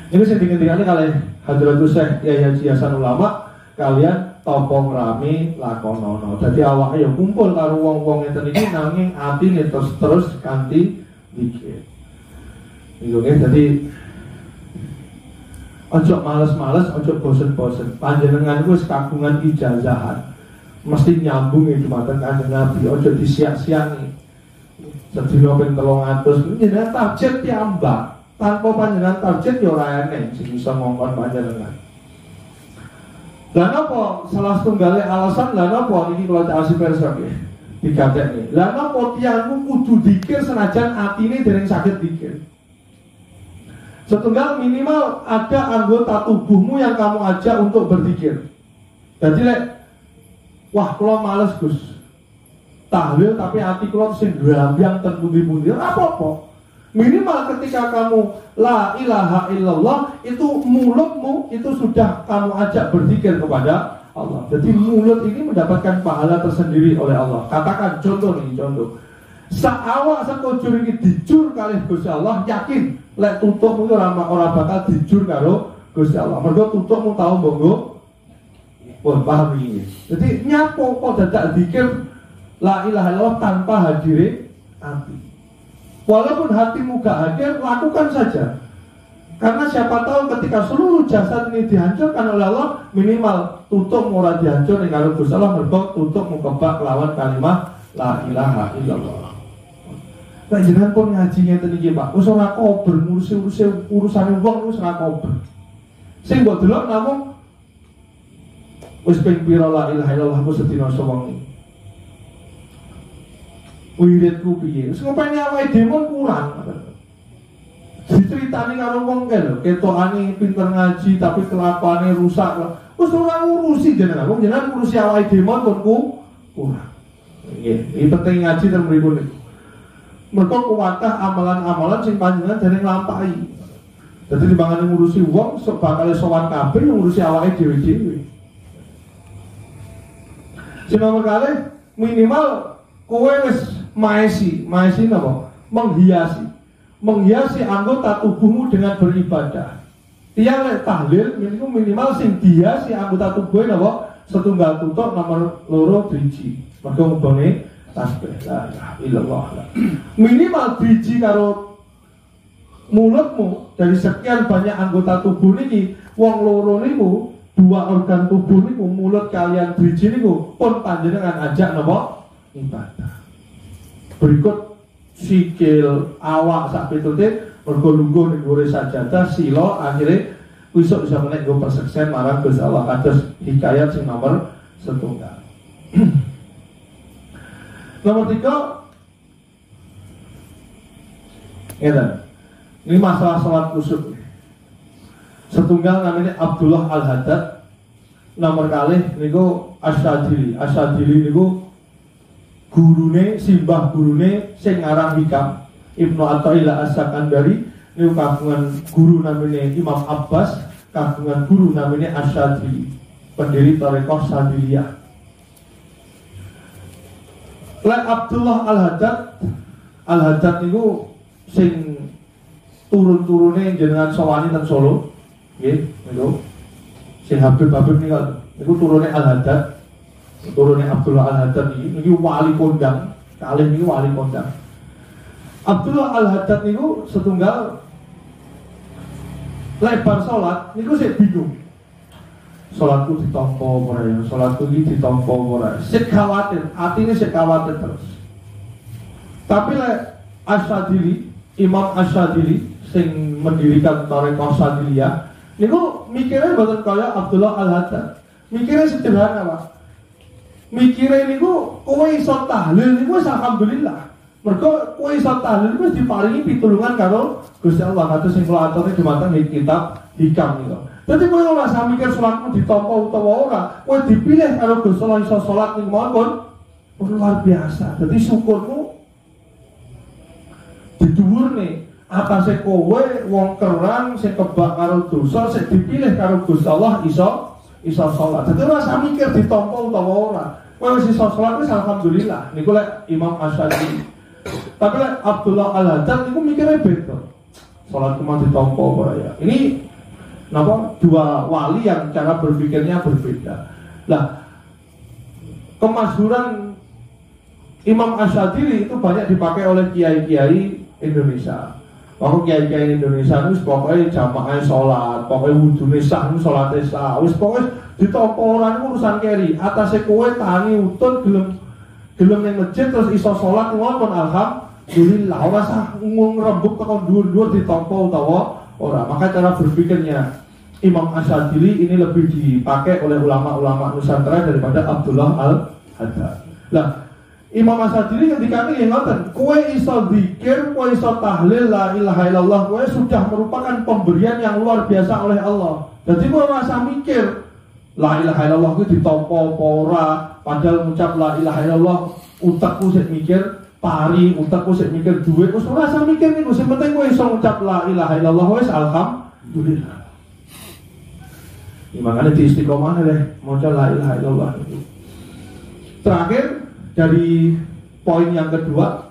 Ini sing dingendikane kalih Hadratus Syekh Yahya Hasan Ulama kalian topong rame lakonono. Jadi awake ya kumpul karo wong-wong ngeten iki nanging atine terus kanthi zikir. Itu kan, jadi ojo males-males, ojo bosen-bosen. Panjenengan itu kagungan ijazahan, mesti nyambung ya Jumatan Kanjeng Nabi. Ojo disiak-siangi. Sedina ping 300, jenengan target piambak. Tanpa panjenengan target ya ora eneng sing bisa ngongkon panjenengan. Lah napa salah setunggal alasan lah napa niki kula tak asih perso nggih. Digatekne. Lah napa tiyangmu kudu dikir senajan atine dereng saged dikir. Setunggal minimal ada anggota tubuhmu yang kamu ajak untuk berzikir. Jadi wah kalau males Gus tahlil tapi hati kalau sing grambyang ten pundi-pundi apa-apa. Minimal ketika kamu la ilaha illallah itu mulutmu itu sudah kamu ajak berzikir kepada Allah. Jadi mulut ini mendapatkan pahala tersendiri oleh Allah. Katakan contoh nih contoh. Saawak sekojur iki dijur kalih Gusti Allah yakin lek tutupmu ora bakal dijur karo Gusti Allah. Mergo tutupmu tau mbok pun paham iki. Jadi nyapo kok dadak zikir la ilaha illallah tanpa hadire hati. Walaupun hatimu gak hadir, lakukan saja. Karena siapa tahu ketika seluruh jasad ini dihancurkan oleh Allah, minimal tutup ora dihancurkan karo Gusti Allah, mergo tutup mukebak lawan kalimat la ilaha illallah. Nah jenengan pun ngaji ngeten iki Pak, wis ora kober ngurusi urusane wong wis ora kober. Sing mbok delok namung wis ping pira la ilaha illallah ku sedina sewengi. Wiridku piye? Wis ngopeni awake dhewe kurang. Diceritani karo wong kae lho, ketokane pinter ngaji tapi kelakuane rusak. Wis ora ngurusi jenengan, wong jenengan ngurusi awake dhewe pun kurang. Nggih, iki penting ngaji ten mriku niku. Mereka kuatah amalan-amalan sing panjenengan dereng nglampahi. Dadi timbangane ngurusi wong bakal sowan kabeh ngurusi awake dhewe-dhewe. Sing nomor kalih minimal kowe wis maesi napa? Menghiasi anggota tubuhmu dengan beribadah. Tiyang lek tahlil minimal sing dihiasi anggota tubuhnya napa? Setunggal tutuk nomor loro driji. Mergo ngubenge tasbih la ilaha illallah. Minimal biji karo mulutmu dari sekian banyak anggota tubuh niki wong loro niku dua organ tubuh niku mulut kalian biji niku pun panjenengan ajak napa ibadah. Berikut sikil awak sak pitute mergo lungguh ning gore sajadah sila akhire besok bisa menek go perseksen marang Gusti Allah kados hikayat sing nomor 1. Nomor 3 ini masalah sholat kusuk. Setunggal namanya Abdullah Al-Haddad. Nomor kalih niku Asyadili niku gurune simbah gurune sing aran Hikam Ibnu Athaillah As-Sakandari niku kagungan guru namanya Imam Abbas, kagungan guru namanya Asy-Syadzili, pendiri Thariqah Syadziliyah. Lek Abdullah Al-Haddad niku sing turun-turune jenengan sawani teng Solo, nggih, niku. Sing Habib niku turune Al-Haddad, turune Abdullah Al-Haddad niki wali kondang, kalih niki wali kondang. Abdullah Al-Haddad niku setunggal lebar salat niku sik bingung. Salatku ditampa ora ya, salatku iki ditampa ora. Sik khawatir, atine sik khawatir terus. Tapi lek Asy-Syadzili, Imam Asy-Syadzili sing mendirikan Thariqah Syadziliyah niku mikirnya mboten kaya Abdullah Al-Haddad. Mikirnya sederhana, Pak. Mikirnya niku kowe iso tahlil niku wis alhamdulillah. Mergo kowe iso tahlil wis diparingi pitulungan karo Gusti Allah. Kados sing kula aturi dumateng kitab Hikam niku. Dadi kowe ora usah mikir salatmu ditampa utawa ora. Kowe dipilih karo Gusti Allah iso salat niku mawon luar biasa. Dadi syukurmu didhuwurne atase kowe wong kerang sing kebak karo dosa sing dipilih karo Gusti Allah iso salat. Dadi ora usah mikir ditampa utawa ora. Kowe wis iso salat wis alhamdulillah. Niku lek Imam Asy-Syadzili. Tapi lek Abdullah Al-Haddad niku mikirnya beda. Salatku mah ditampa ora ya. Ini napa dua wali yang cara berpikirnya berbeda. Lah kemasyhuran Imam Asy-Syadzili itu banyak dipakai oleh kiai-kiai Indonesia. Waktu kiai-kiai Indonesia itu pokoknya jamaah sholat, pokoknya wudune sah, sholatnya sah, wis pokoknya ditampa ora niku urusan keri. Atase kowe tani utun gelem ning masjid terus iso sholat ngono alhamdulillah. Ora sah ngrembug tekan dhuwur-dhuwur ditampa utawa ora. Maka cara berpikirnya Imam Asy-Syadzili ini lebih dipakai oleh ulama-ulama Nusantara daripada Abdullah Al-Haddad. Lah Imam Asy-Syadzili ketika ini ngoten, kowe iso zikir, kowe iso tahlil la ilaha illallah, kowe sudah merupakan pemberian yang luar biasa oleh Allah. Jadi kowe ora usah mikir la ilaha illallah ku ditampa apa ora, padahal ngucap la ilaha illallah utekku sik mikir pari, utekku sik mikir duit, wis ora usah mikir niku, sing penting kowe iso ngucap la ilaha illallah wis alhamdulillah. Ini makanya di istiqomah deh maca la ilaha illallah. Terakhir dari poin yang kedua,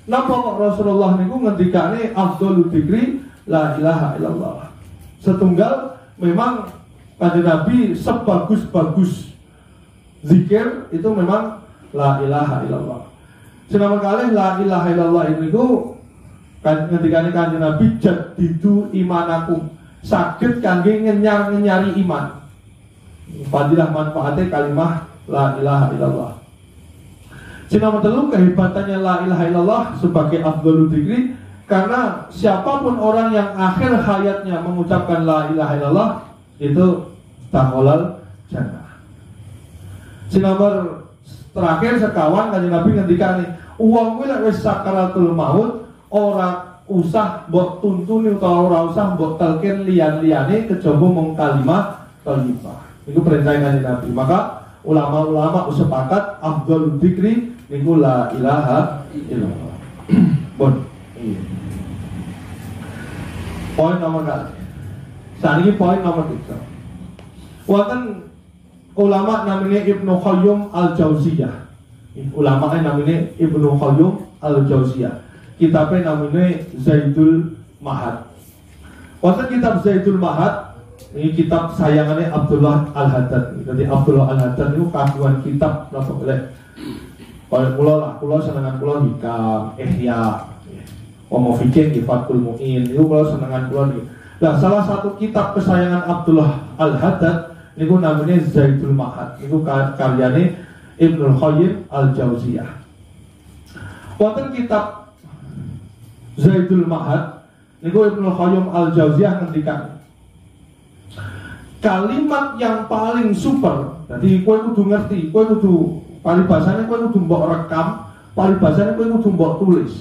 napa kok Rasulullah niku ngendikane afdhalul dzikri la ilaha illallah. Setunggal memang Kanjeng Nabi sebagus-bagus zikir itu memang la ilaha illallah. Senama kali la ilaha illallah itu kan ngendikane Kanjeng Nabi jadidu imanakum, saged kangge ngenyar-ngenyari iman. Fadilah manfaatnya kalimah la ilaha illallah. Senama telu kehebatannya la ilaha illallah sebagai afdhalul dzikri, karena siapapun orang yang akhir hayatnya mengucapkan la ilaha illallah itu dakhalal jannah. Sinomor terakhir sekawan Kanjeng Nabi ngendikane, wong kuwi lek wis sakaratul maut ora usah mbok tuntuni utawa ora usah mbok telkin liyan-liyane kejaba mung kalimah thayyibah. Iku perintah Kanjeng Nabi. Maka ulama-ulama sepakat afdhalul dzikri niku la ilaha illallah. Bon. Poin nomor kali. Saat ini poin nomor 3. Wonten ulama namanya Ibnu Qayyim Al-Jauziyah. Ulama namanya Ibnu Qayyim Al-Jauziyah. Kitabnya namanya Zaidul Ma'ad. Wonten kitab Zaidul Ma'ad, ini kitab sayangannya Abdullah Al-Haddad. Jadi Abdullah Al-Haddad itu kagungan kitab napa oleh kula senengan kula Hikam, Ihya, Omo Fikih, Fathul Mu'in. Itu kula senengan kula niki. Nah, salah satu kitab kesayangan Abdullah Al-Haddad niku namanya Zaidul Ma'ad. Niku karyane Ibnu Qayyim Al-Jauziyah. Wonten kitab Zaidul Ma'ad niku Ibnu Qayyim Al-Jauziyah ngendikan kalimat yang paling super. Jadi kowe kudu ngerti, kowe kudu paribasane kowe kudu mbok rekam, paribasane kowe kudu mbok tulis.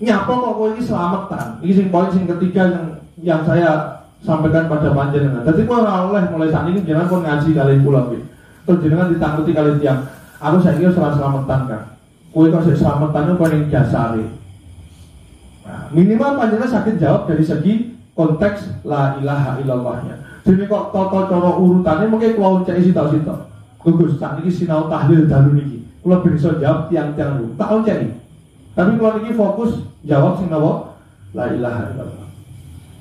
Nyapa kok kowe iki slametan. Iki sing poin sing ketiga yang saya sampaikan pada panjenengan. Jadi kowe ora oleh mulai saat ini jenengan pun ngaji kali kula nggih. Terus jenengan ditangguti kali tiyang. aku saiki wis ora slametan kan. Kowe kok sik slametan kok ning dasare. Nah, minimal panjenengan sakit jawab dari segi konteks la ilaha illallahnya. Jadi kok tata cara urutannya mungkin kula unceki sita-sita. Gus, sakniki sinau tahlil dalu niki. Kula bisa jawab tiang-tiang dulu. Tak unceki. Tapi kula niki fokus jawab sing napa? La ilaha illallah.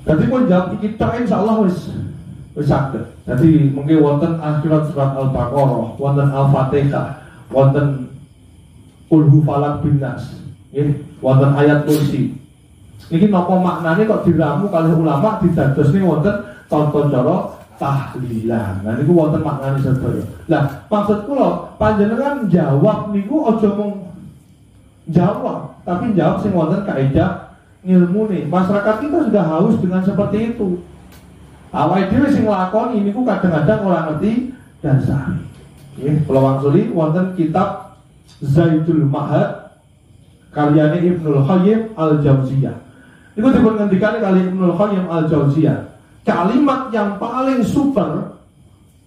Jadi pun jawab iki tok insyaallah wis saged. Jadi mungkin wonten akhirat surat Al-Baqarah, wonten Al-Fatihah, wonten Qul Falaq bin Nas. Nggih, wonten ayat kursi. Niki napa maknane kok diramu kalih ulama didadosne wonten tata cara tahlilan. Nah niku wonten maknane sedaya. Lah maksud kula panjenengan jawab niku aja mung jawab, tapi jawab sing wonten kaidah ngilmune. Masyarakat kita sudah haus dengan seperti itu. Awake dhewe sing nglakoni niku kadang-kadang ora ngerti dasar. Nggih, kula wangsuli wonten kitab Zaidul Ma'ad karyane Ibnul Qayyim Al-Jauziyah. Niku dipun ngendikane kali Ibnul Qayyim Al-Jauziyah. Kalimat yang paling super,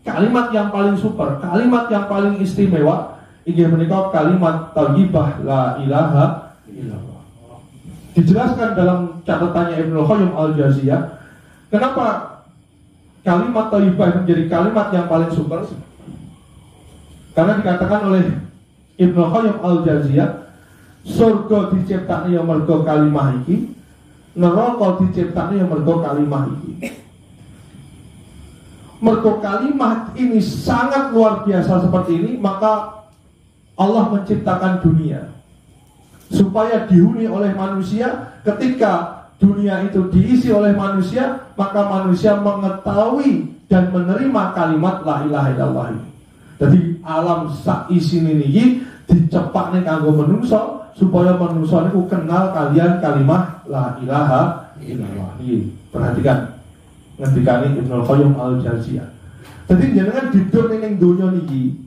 kalimat yang paling istimewa inggih menika kalimat thayyibah la ilaha illallah. Dijelaskan dalam catatannya Ibnul Qayyim Al-Jauziyah, kenapa kalimat thayyibah menjadi kalimat yang paling super? Karena dikatakan oleh Ibnul Qayyim Al-Jauziyah, surga diciptakne ya mergo kalimah iki, neraka diciptakne ya mergo kalimah iki. Mergo kalimat ini sangat luar biasa seperti ini, maka Allah menciptakan dunia supaya dihuni oleh manusia. Ketika dunia itu diisi oleh manusia, maka manusia mengetahui dan menerima kalimat la ilaha illallah ini. Jadi alam sak isine niki dicepakne kanggo menungso supaya menungso niku kenal kalian kalimat la ilaha illallah. Perhatikan ngendikane Ibnul Qayyim Al-Jauziyah. Jadi jenengan hidup ning donya niki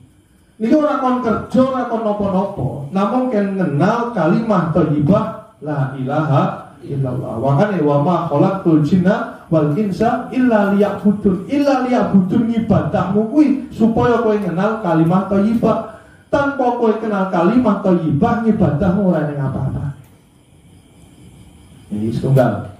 ora kon kerja, ora kon napa-napa, namun kan kenal kalimat thayyibah la ilaha illallah. Makane wa ma khalaqtul jinna wal insa illa liya'budun. Illa liya'budun ibadahmu kuwi supaya kowe kenal kalimat thayyibah. Tanpa kowe kenal kalimat thayyibah, ibadahmu ora ning apa-apa. Ini setunggal.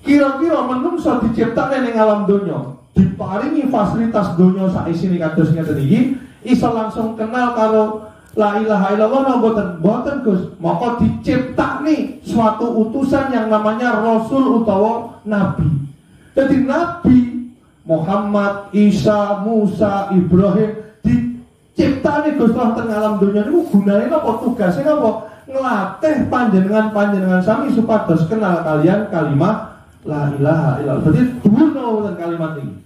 Kira-kira menungso diciptakne ning alam donya, diparingi fasilitas donya sak isine kados ngeten iki, iso langsung kenal karo la ilaha illallah mboten Gus. Maka diciptakne suatu utusan yang namanya rasul utawa nabi. Jadi nabi Muhammad, Isa, Musa, Ibrahim diciptakne Gusti Allah teng alam donya niku gunane napa, tugasnya napa? Nglatih panjenengan sami supados kenal kalian kalimat la ilaha illallah. Berarti dhuwur wonten kalimat ini.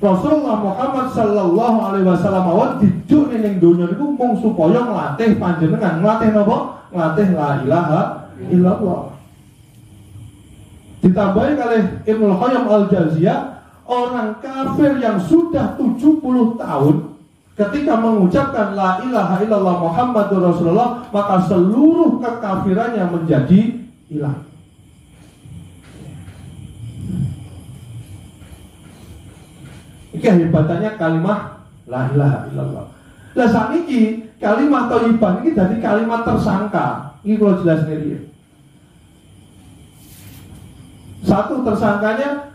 Rasulullah Muhammad sallallahu alaihi wasallam awak dijuk ning donya niku mung supaya nglatih panjenengan, nglatih napa? Nglatih la ilaha illallah. Ditambahi kalih Ibnul Qayyim Al-Jauziyah, orang kafir yang sudah 70 tahun ketika mengucapkan la ilaha illallah Muhammadur Rasulullah, maka seluruh kekafirannya menjadi hilang. Iki hebatannya kalimat la ilaha illallah. Lah sakniki kalimat thayyibah iki dadi kalimat tersangka. Iki kula jelasne iki. Satu tersangkanya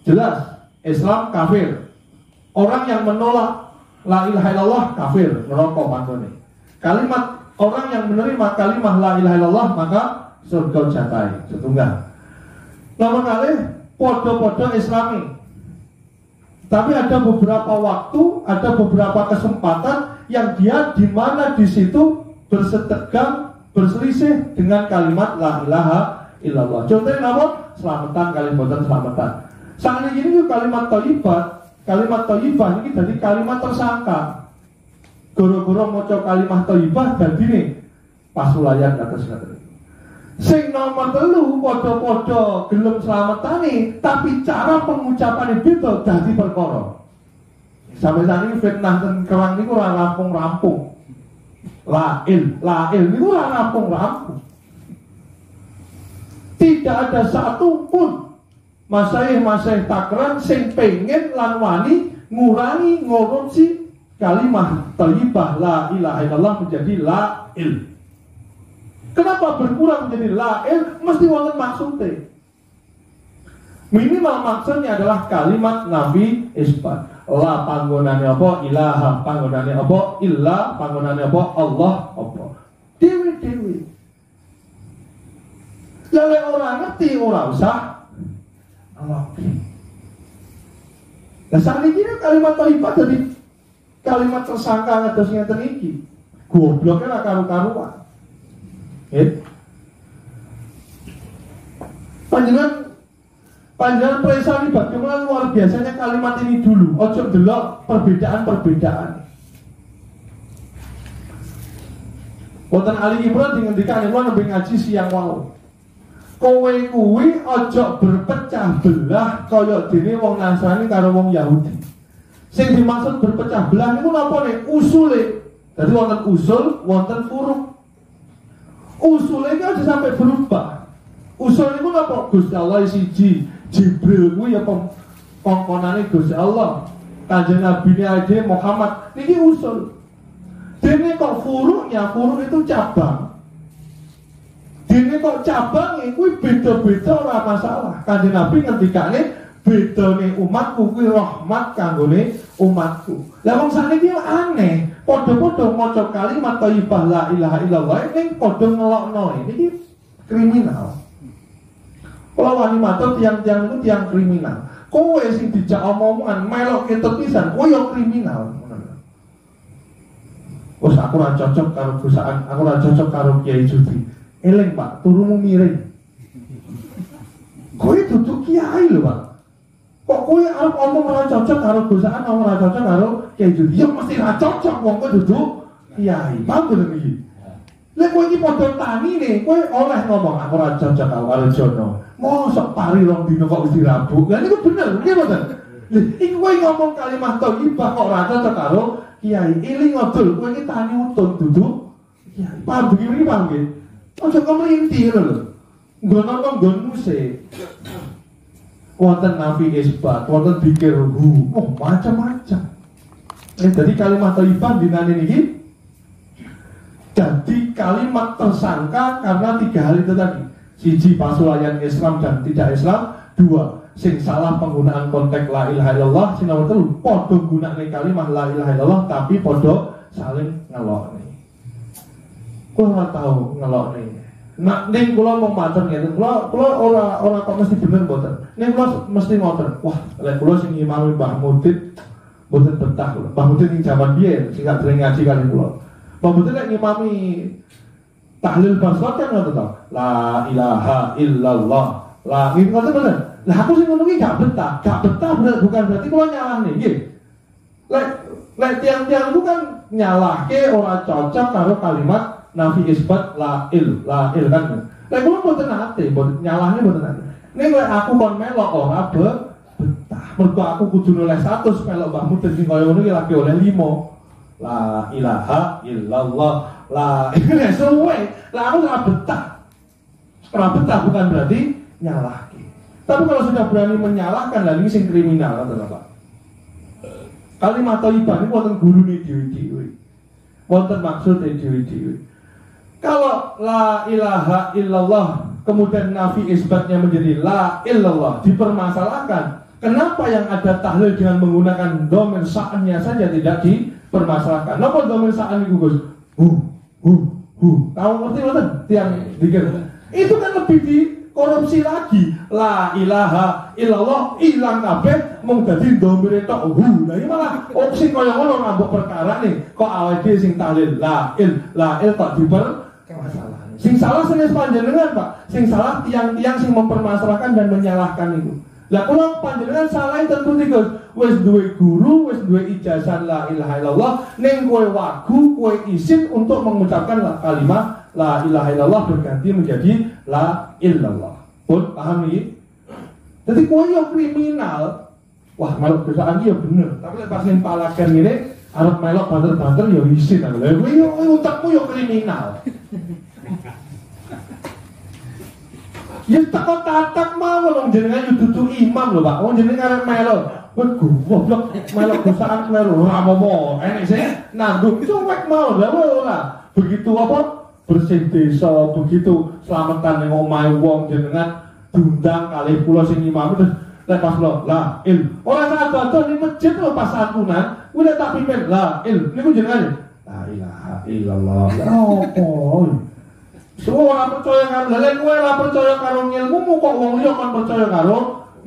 jelas Islam kafir. Orang yang menolak la ilaha illallah kafir, neraka pantone. Kalimat orang yang menerima kalimat la ilaha illallah maka surga jatahe. Setunggal. Nomor kali podo-podo Islami. Tapi ada beberapa waktu, ada beberapa kesempatan yang dia di mana di situ bersetegang, berselisih dengan kalimat la ilaha illallah. Contohnya apa? Selamatan kali boten selamatan. Saat ini kalimat thayyibah ini jadi kalimat tersangka. Goro-goro maca kalimat thayyibah dadi nih pasulayan atas ngaten. Sing nomor 3 podo-podo gelem slametane, tapi cara pengucapan beda dadi perkara. Sampai saat ini fitnah ten kerang niku ora rampung-rampung. Lail niku ora rampung-rampung. Tidak ada satu pun masaih takran sing pengen lan wani ngurangi ngorupsi kalimat thayyibah la ilaha illallah menjadi la il. Kenapa berkurang menjadi la il? Mesti wonten maksudnya. Minimal maksudnya adalah kalimat nafi isbat. La panggonane apa? Ilaha panggonane apa? Illa panggonane apa? Allah apa? Dewi. Lalu orang ngerti, orang usah ngerti. Nah saat ini kalimat thayyibah jadi kalimat tersangka ngados ngeten iki. Gobloknya lah karu-karuan. Panjenengan presani bagaimana luar biasanya kalimat ini dulu. Ojo delok perbedaan-perbedaan. Wonten Ali Imran dingendikane kula nembe ngaji siang wau. Kowe kuwi ojo berpecah belah kaya dene wong Nasrani karo wong Yahudi. Sing dimaksud berpecah belah niku napa nih? Usule. Jadi wonten usul, wonten furu'. Usule iki aja sampai berubah. Usul niku napa? Gusti Allah siji. Jibril kuwi ya pongkonane Gusti Allah. Kanjeng Nabi aja Muhammad niki usul. Dene kok furu'nya, furu' itu cabang. Dene kok cabang kuwi beda-beda ora masalah. Kanjeng Nabi ngendikane bedane umatku kuwi rahmat kanggone umatku. Lah wong sakniki aneh, padha-padha maca kalimat thayyibah la ilaha illallah ning padha ngelokno iki kriminal. Kalau wani matur tiang-tiang itu tiang kriminal. Kowe sing dijak omongan melok ketut pisan, kowe yo kriminal. Wes aku ora cocok karo perusahaan, aku ora cocok karo kiai judi. Eling Pak, turumu miring. Kowe dudu kiai lho Pak. Kok kowe arep omong ora cocok karo perusahaan, ora cocok karo kiai judi. Ya mesti ora cocok wong kowe dudu kiai. Paham bener iki? Lek kowe iki padha tani nih, kowe oleh ngomong aku ora cocok karo Jono. Mosok pari rong dino kok wis dirabuk. Lah niku bener, nggih mboten? Lha iki kowe ngomong kalimat thayyibah kok ora cocok karo kiai. Iling ngodul, kowe iki tani utun dudu kiai. Paham begini Pak nggih? Ojo kemrinti ngono lho. Nggono nggon musik. Wonten nafi isbat, wonten pikir macam-macam. Jadi kalimat thayyibah dinane niki jadi kalimat tersangka karena 3 hal itu tadi. Siji pasulayan Islam dan tidak Islam. 2 sing salah penggunaan konteks la ilaha illallah. Sing nomor 3 podo gunakne kalimat la ilaha illallah tapi podo saling ngelokne. Kula tahu ngelokne. Nak ning kula mau matur ngeten. Kula ora kok mesti bener mboten. Ning kula mesti ngoten. Wah, lek kula sing ngimami Mbah Mudin mboten betah kula. Mbah Mudin ing jaman biyen sing gak dereng ngaji kali kula. Mbah Mudin lek ngimami tahlil basrat kan ngoten to. La ilaha illallah. La iki ngoten bener. Lah aku sing ngono iki gak betah. Gak betah bukan berarti kula nyalahne, nggih. Lek tiang-tiang itu kan nyalahke ora cocok karo kalimat nafi isbat la il kan. Lek kula mboten nate, mboten nyalahne mboten nate. Ning lek aku kon melok ora betah. Mergo aku kudu oleh 100 melok Mbah Mudin sing kaya ngono iki lagi oleh 5. La ilaha illallah. La ini suwe. Lah aku ora betah. Ora betah bukan berarti nyalahke. Tapi kalau sudah berani menyalahkan lah ini sing kriminal kan Pak. Kalimat thayyibah ini wonten gurune dhewe-dhewe. Wonten maksudé dhewe-dhewe. Kalau la ilaha illallah kemudian nafi isbatnya menjadi la illallah dipermasalahkan. Kenapa yang ada tahlil dengan menggunakan dhamir sa'annya saja tidak dipermasalahkan? Napa dhamir sa'an iku Gus? Tahu ngerti mboten? Tiang dikir. Itu kan lebih dikorupsi lagi. La ilaha illallah ilang kabeh mung dadi dhamire tok Nah iki malah opsi kaya ngono ngambok perkara nih. Kok awake sing tahlil la il tak dipermasalahkan. Sing salah senes panjenengan Pak. Sing salah tiang-tiang sing mempermasalahkan dan menyalahkan itu. Lah kula panjenengan salah tentu tiga. Wis duwe guru, wis duwe ijazah la ilaha illallah, ning kowe wagu, kowe izin untuk mengucapkan kalimat la ilaha illallah berganti menjadi la illallah. Pun paham iki? Jadi kowe yo kriminal. Wah, melok perusahaan iki yo bener. Tapi lek pas ning palagan ngene arep melok banter-banter yo izin aku. Lha kowe yo utakmu yo kriminal. Ya tak tatak mau wong jenengan yo dudu imam lho Pak. Wong jenengan arep melok Wes goblok melok dosaan kleru ora apa-apa. Enek sing nanggung cuek mau lha ora. Begitu apa? Bersih desa, begitu selamatan ning omahe wong jenengan diundang kalih kula sing imam terus lek pas lo lah ora sadodo ning masjid lho pas santunan kuwi tak pimpin lah niku jenengan la ilaha illallah. Opo? Semua ora percaya karo lha kowe ora percaya karo ngilmumu kok wong liya kan percaya karo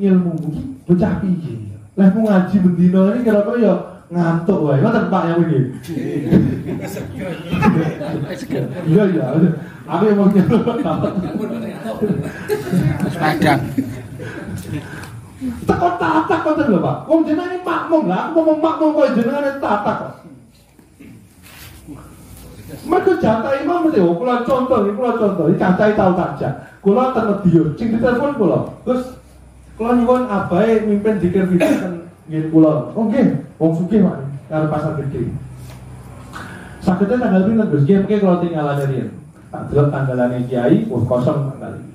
ngilmumu iki bocah piye? Lah ku ngaji bendina ini kira-kira ya ngantuk wae. Ngoten Pak yang iki. Iya iya. Aku yang mau Padang. Takut tatak kok lho Pak. Wong jenenge makmum lah, aku mau makmum kok jenenge tatak kok. Mereka jatah imam mesti kula contoh, iki cacai tau takjak. Kula teng Mediur, sing ditelepon kula. Terus kula nyuwun abahe mimpin dikir ten nggih kula. Oh nggih, wong sugih Pak, karo pasar gede. Sakete tanggal pinten Gus? Nggih mengke kula tinggalane riyen. Tak delok tanggalane kiai, kosong tanggal iki.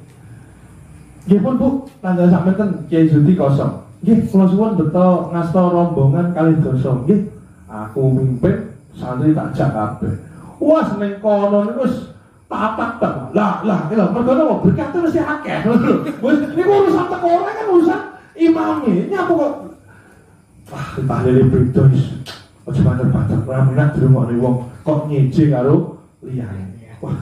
Nggih pun Bu, tanggal sakmenten Kiai Zuti kosong. Nggih, kula suwun beto ngasta rombongan kalih dosa. Nggih, aku mimpin santri tak jak kabeh. Wah, seneng kono niku wis tatak ta. Lah, lho, mergo napa berkate mesti akeh. Wis niku urusan teko ora kan urusan imame. Nyapa kok tahlile beda wis. Aja banter-banter ora menak dirungokne wong kok nyeje karo liyane. Wah,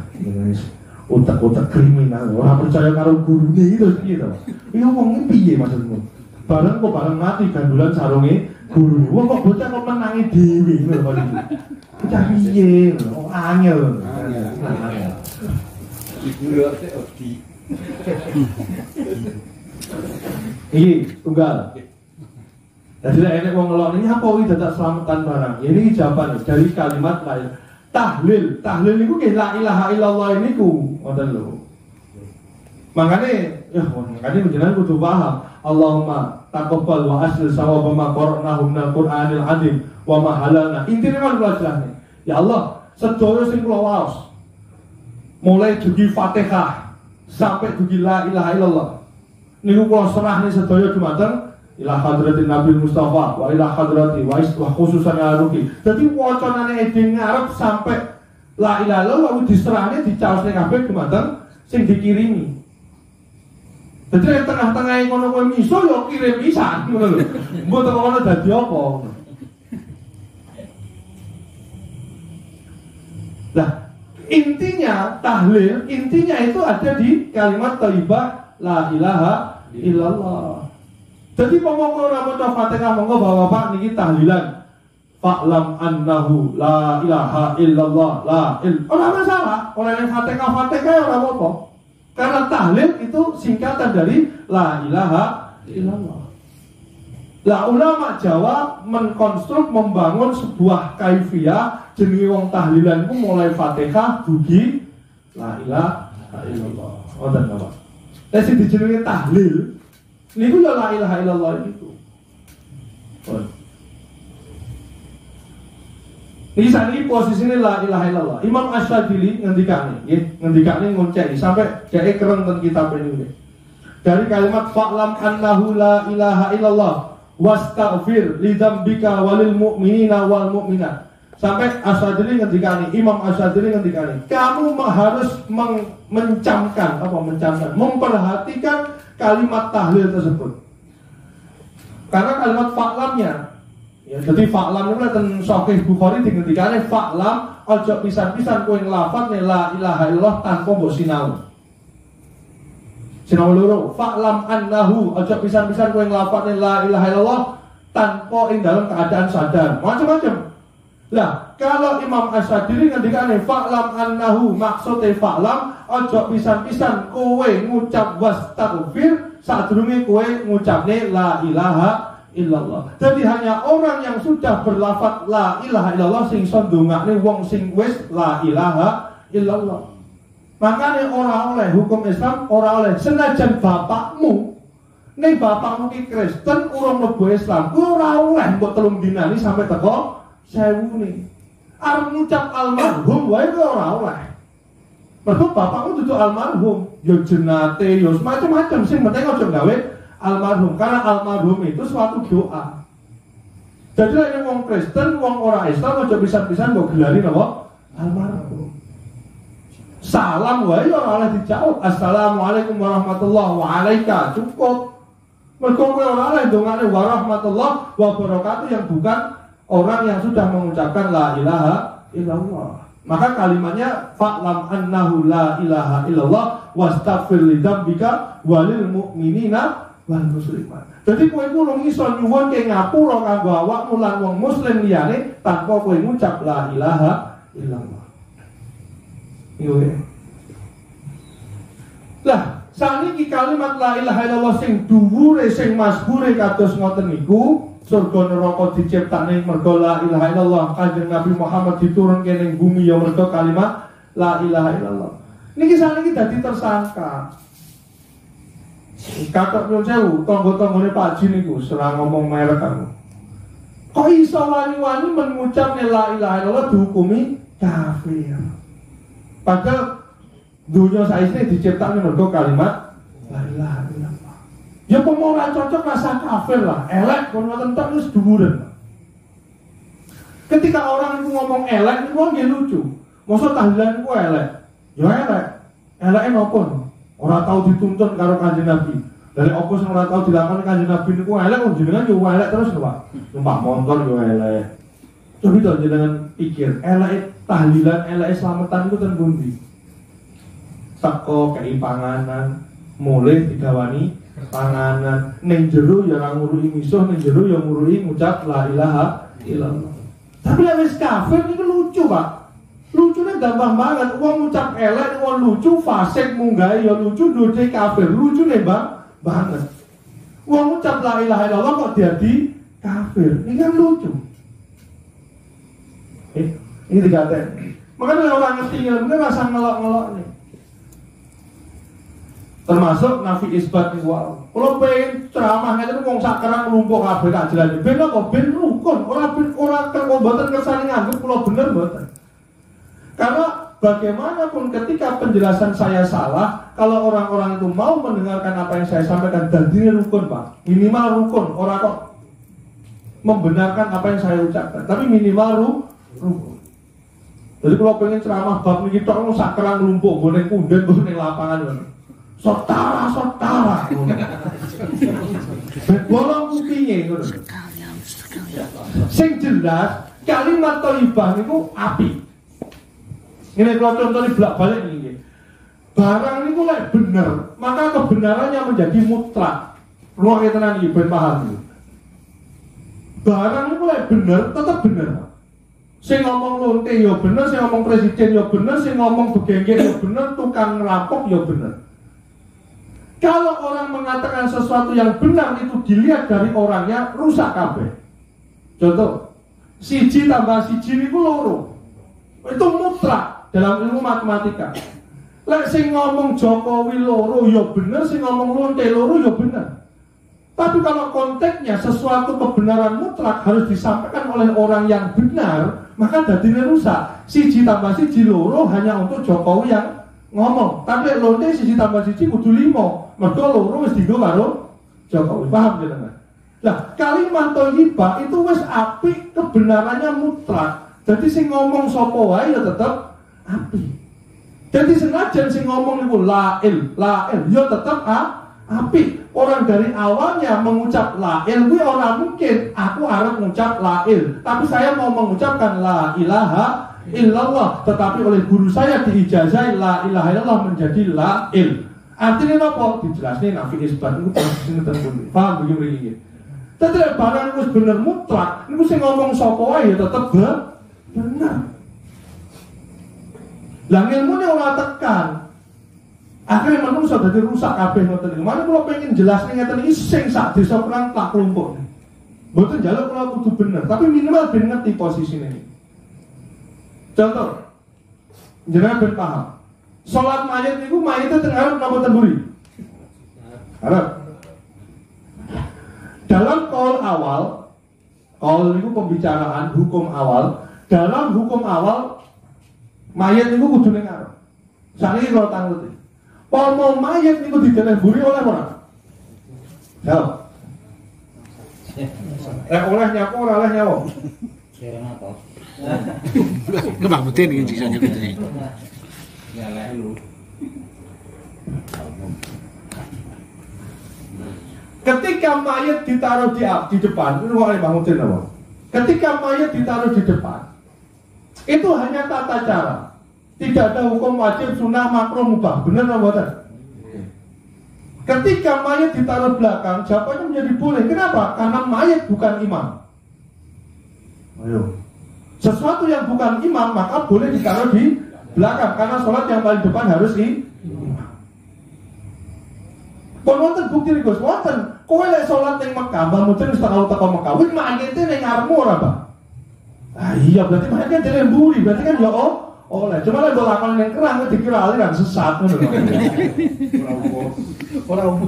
wis utek-utek kriminal. Ora percaya karo gurune itu piye to? Iya wong piye maksudmu? Bareng mati gandulan sarunge guru. Wong kok bocah kok menangi dhewe ngono kok iki. Bocah piye? Angel. Guru ate odi. Iki tunggal. Jadi enek wong ngelok ini apa iki dadak selamatan barang. Ini jawaban dari kalimat lain. Tahlil niku nggih la ilaha illallah niku ngoten lho. Makane jenengan kudu paham. Allahumma taqabbal wa aslil sawaba ma qara'nahu minal Qur'anil azim wa ma halalna. Intine kan kula jelasne. Ya Allah, sedaya sing kula waos. Mulai dugi Fatihah sampai dugi la ilaha illallah. Niku kula serahne sedaya dumateng ila hadratin Nabi Mustafa wa ila hadrati wa khususan ya ruki. Dadi wacanane edeng ngarep sampai la ilaha illallah diserahne dicaosne kabeh dumateng sing dikirimi. Dadi tengah-tengah ngono kowe miso yo kirim pisan ngono lho. Mbok teko kono dadi apa? Lah, intinya tahlil, intinya itu ada di kalimat thayyibah la ilaha illallah. Jadi pokoknya orang maca Fatihah monggo Bapak niki tahlilan. Fa'lam annahu la ilaha illallah ora masalah, orang yang Fatihah ora apa-apa. Karena tahlil itu singkatan dari la ilaha illallah. Lah ulama Jawa mengkonstruk membangun sebuah kaifiyah jenenge wong tahlilan ku mulai Fatihah dugi la ilaha illallah. Ngoten Bapak. Lah sing dijenenge tahlil niku ya la ilaha illallah itu. Ini saniki posisine la ilaha illallah. Imam Asy-Syadzili ngendikane, nggih, ngendikane ngonceni sampai dhek keren ten kitab ini. Dari kalimat fa'lam annahu la ilaha illallah wastaghfir li dzambika walil mu'minina wal mu'minat. Sampai Asy-Syadzili ngendikane, Imam Asy-Syadzili ngendikane, kamu harus mencamkan, memperhatikan kalimat tahlil tersebut. Karena kalimat fa'lamnya ya, jadi fa'lam itu ten Sahih Bukhari dingendikane fa'lam ojo pisan-pisan kowe nglafadzne la ilaha illallah tanpa mbok sinau. Sinau loro, fa'lam annahu ojo pisan-pisan kowe nglafadzne la ilaha illallah tanpa ing dalam keadaan sadar. Macam-macam. Lah, kalau Imam Asy-Syadzili ngendikane fa'lam annahu maksude fa'lam ojo pisan-pisan kowe ngucap wastaghfir sadurunge kowe ngucapne la ilaha illallah. Jadi hanya orang yang sudah berlafaz la ilaha illallah sing iso ndongakne wong sing wis la ilaha illallah. Makanya orang oleh hukum Islam, orang oleh senajan bapakmu ning bapakmu ki Kristen urung mlebu Islam, ora oleh mbok telung dinani sampai teko 1000 nih. Arep ngucap almarhum wae ora oleh. Mergo bapakmu dudu almarhum, ya jenate, ya macam-macam sing penting aja gawe almarhum, karena almarhum itu suatu doa. Jadi lek wong Kristen, wong ora Islam aja pisan-pisan mbok gelari napa? Almarhum. Salam wae ora oleh dijawab. Assalamualaikum warahmatullahi wabarakatuh. Cukup. Mergo kowe ora oleh ndongane warahmatullahi wabarakatuh yang bukan orang yang sudah mengucapkan la ilaha illallah. Maka kalimatnya fa'lam annahu la ilaha illallah wastaghfir li dzambika walil mu'minina wal muslimat. Jadi kowe kudu iso nyuwun ke ngapura kanggo awakmu lan wong muslim liyane tanpa kowe ngucap la ilaha illallah. Yo. Lah, saniki kalimat la ilaha illallah sing dhuwure sing masyhure kados ngoten niku, surga neraka diciptakne mergo la ilaha illallah. Kanjeng Nabi Muhammad diturunke ning bumi ya mergo kalimat la ilaha illallah. Niki saniki dadi tersangka. Kakak nyuwun sewu, tangga-tanggane Pak Jin niku serang ngomong merek aku. Kok iso wani-wani mengucap la ilaha illallah dihukumi kafir. Padahal dunia saisnya diciptakan mergo kalimat la ilaha illallah. Ya pemoran cocok rasa kafir lah, elek kon ngoten tok wis dhuwuren. Ketika orang itu ngomong elek itu wong lucu. Mosok tahlilan ku elek. Ya elek. Eleke napa? Ora tau dituntun karo Kanjeng Nabi. Dari opo sing ora tau dilakoni Kanjeng Nabi niku elek wong jenengan yo elek terus lho, Pak. Numpak motor yo elek. Coba to jenengan pikir, elek tahlilan, elek slametan iku ten pundi? Teko kei panganan, mulih digawani panganan. Ning jero ya ora nguruhi misuh, ning jero ya nguruhi ngucap la ilaha illallah. Tapi lek wis kafir niku lucu, Pak. Lucunya gampang banget, uang ngucap elek, uang lucu, fasik munggahe ya lucu, dode kafir, lucu nih banget. Uang ngucap la ilaha illallah kok jadi kafir, ini kan lucu. Ini dikatain. Makanya orang ngerti ilmu ini rasa ngelok-ngelok nih. Termasuk nafi isbat nih, wow. Kalau pengen ceramahnya itu uang sakerang lumpuh kabeh tak jelas. Ben apa? Ben rukun, orang kekombatan kersane nganggep kalau bener mboten. Karena bagaimanapun ketika penjelasan saya salah, kalau orang-orang itu mau mendengarkan apa yang saya sampaikan dan diri rukun, Pak. Minimal rukun, orang kok membenarkan apa yang saya ucapkan, tapi minimal rukun. Jadi kalau pengen ceramah bab niki tok sak kerang lumpuh, ngene kunden ngene lapangan. Sotara. Bolong kupinge ngono. Sing jelas kalimat thayyibah niku apik. Ini kalau contohnya bolak-balik ini. Barang ini mulai benar, maka kebenarannya menjadi mutlak. Ruang tenan iki ben paham. Barang ini mulai benar, tetap benar. Sing ngomong lonte ya benar, sing ngomong presiden ya benar, sing ngomong begengger ya benar, tukang ngerampok ya benar. Kalau orang mengatakan sesuatu yang benar itu dilihat dari orangnya, rusak kabeh. Contoh, siji tambah siji niku loro. Itu mutlak dalam ilmu matematika. Lek sing ngomong Jokowi loro ya bener, sing ngomong lonte loro ya bener. Tapi kalau konteksnya sesuatu kebenaran mutlak harus disampaikan oleh orang yang benar, maka dadine rusak. Siji tambah siji loro hanya untuk Jokowi yang ngomong. Tapi lonte siji tambah siji kudu 5. Mergo loro wis dienggo karo Jokowi. Paham jenengan? Lah, kalimat thayyibah itu wis apik, kebenarannya mutlak. Jadi sing ngomong sapa wae ya tetep apik. Jadi senajan sing ngomong niku la'il ya tetep apik. Orang dari awalnya mengucap la'il kuwi ora mungkin aku arep ngucap la'il, tapi saya mau mengucapkan la ilaha illallah, tetapi oleh guru saya diijazahi la ilaha illallah menjadi la'il. Artinya apa? Dijelasne nafi isbat niku posisine ten. Paham begini? Tetep barang wis bener mutlak, niku sing ngomong sapa wae ya tetep benar. Lah ilmune ora tekan. Akhirnya manusia dadi rusak kabeh ngoten niku. Mane kula pengen jelasne ngeten iki sing sak desa perang tak kelompok. Mboten njaluk kula kudu bener, tapi minimal ben ngerti posisine iki. Contoh, jenengan ben paham. Salat mayit niku mayite teng arep napa teng mburi? Arep. Dalam kaul awal, kaul niku pembicaraan hukum awal. Dalam hukum awal mayat niku kudu ning arep. Sakniki kula tanglet. Pomo mayat niku dideleh mburi oleh ora? Jawab. Oleh nyapo ora oleh nyawo. Kira apa? Kembang putih nih sisanya gitu nih. Ya lek lu. Ketika mayat ditaruh di depan, itu oleh Bang Udin apa? Ketika mayat ditaruh di depan, itu hanya tata cara. Tidak ada hukum wajib, sunnah, makruh, mubah. Benar apa enggak? Ketika mayat ditaruh belakang, jawabannya menjadi boleh. Kenapa? Karena mayat bukan imam. Ayo. Sesuatu yang bukan imam maka boleh ditaruh di belakang karena sholat yang paling depan harus di imam. Pun wonten bukti nih Gus, wonten. Kowe lek sholat ning Mekah, Mbah Mudin wis tau teko Mekah, kuwi mayite ning ngarepmu ora, Pak? Ah iya, berarti mayite dene mburi, berarti kan ya oleh. Cuma lek mbok lakoni ning kerang dikira aliran sesat ngono lho. Ora umum.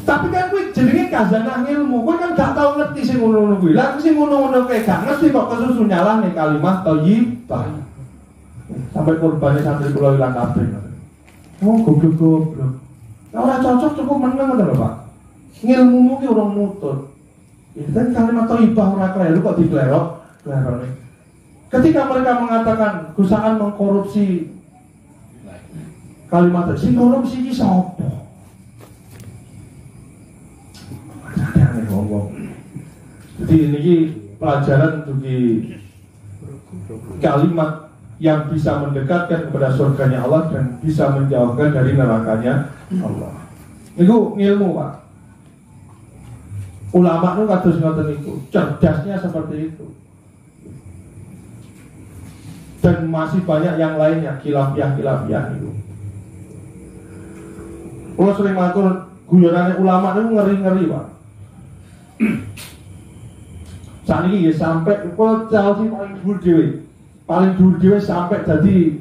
Tapi kan kuwi jenenge khazanah ilmu. Kowe kan gak tau ngerti sing ngono-ngono kuwi. Lah sing ngono-ngono kae gak ngerti kok kesusu nyalah ning kalimat thayyibah. Sampai korbannya santri kula ilang kabeh. Oh, goblok. Ora cocok cukup meneng ngono lho, Pak. Ngilmumu ki urung nutut. Itu kan kalimat thayyibah ora kleru kok diklerok. Ketika mereka mengatakan Gusaan mengkorupsi kalimat sing korupsi iki sapa? Aneh ngomong. Jadi ini pelajaran bagi kalimat yang bisa mendekatkan kepada surganya Allah dan bisa menjauhkan dari nerakanya Allah. Itu ilmu, Pak. Ulama itu kados ngoten itu, cerdasnya seperti itu. Dan masih banyak yang lainnya, khilafiyah itu. Kalau sering matur guyonane ulama itu ngeri-ngeri, Pak. Saat ini ya sampai kalau jauh paling dhuwur dhewe sampai jadi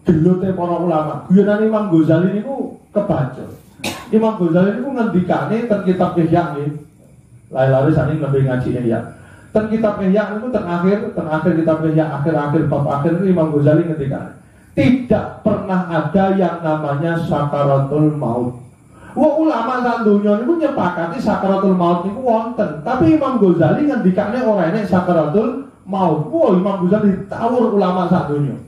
gelute para ulama. Guyonane Imam Ghazali niku kebaca. Imam Ghazali niku ngendikane ten kitab Ihya nggih. Lae-lae sakniki nembe ngaji Ihya. Ten kitab Ihya niku terakhir kitab Ihya akhir bab akhir itu Imam Ghazali ngendikane. Tidak pernah ada yang namanya sakaratul maut. Wah ulama sak donya niku nyepakati sakaratul maut niku wonten, tapi Imam Ghazali ngendikane ora enek sakaratul maut. Wah Imam Ghazali tawur ulama sak donya.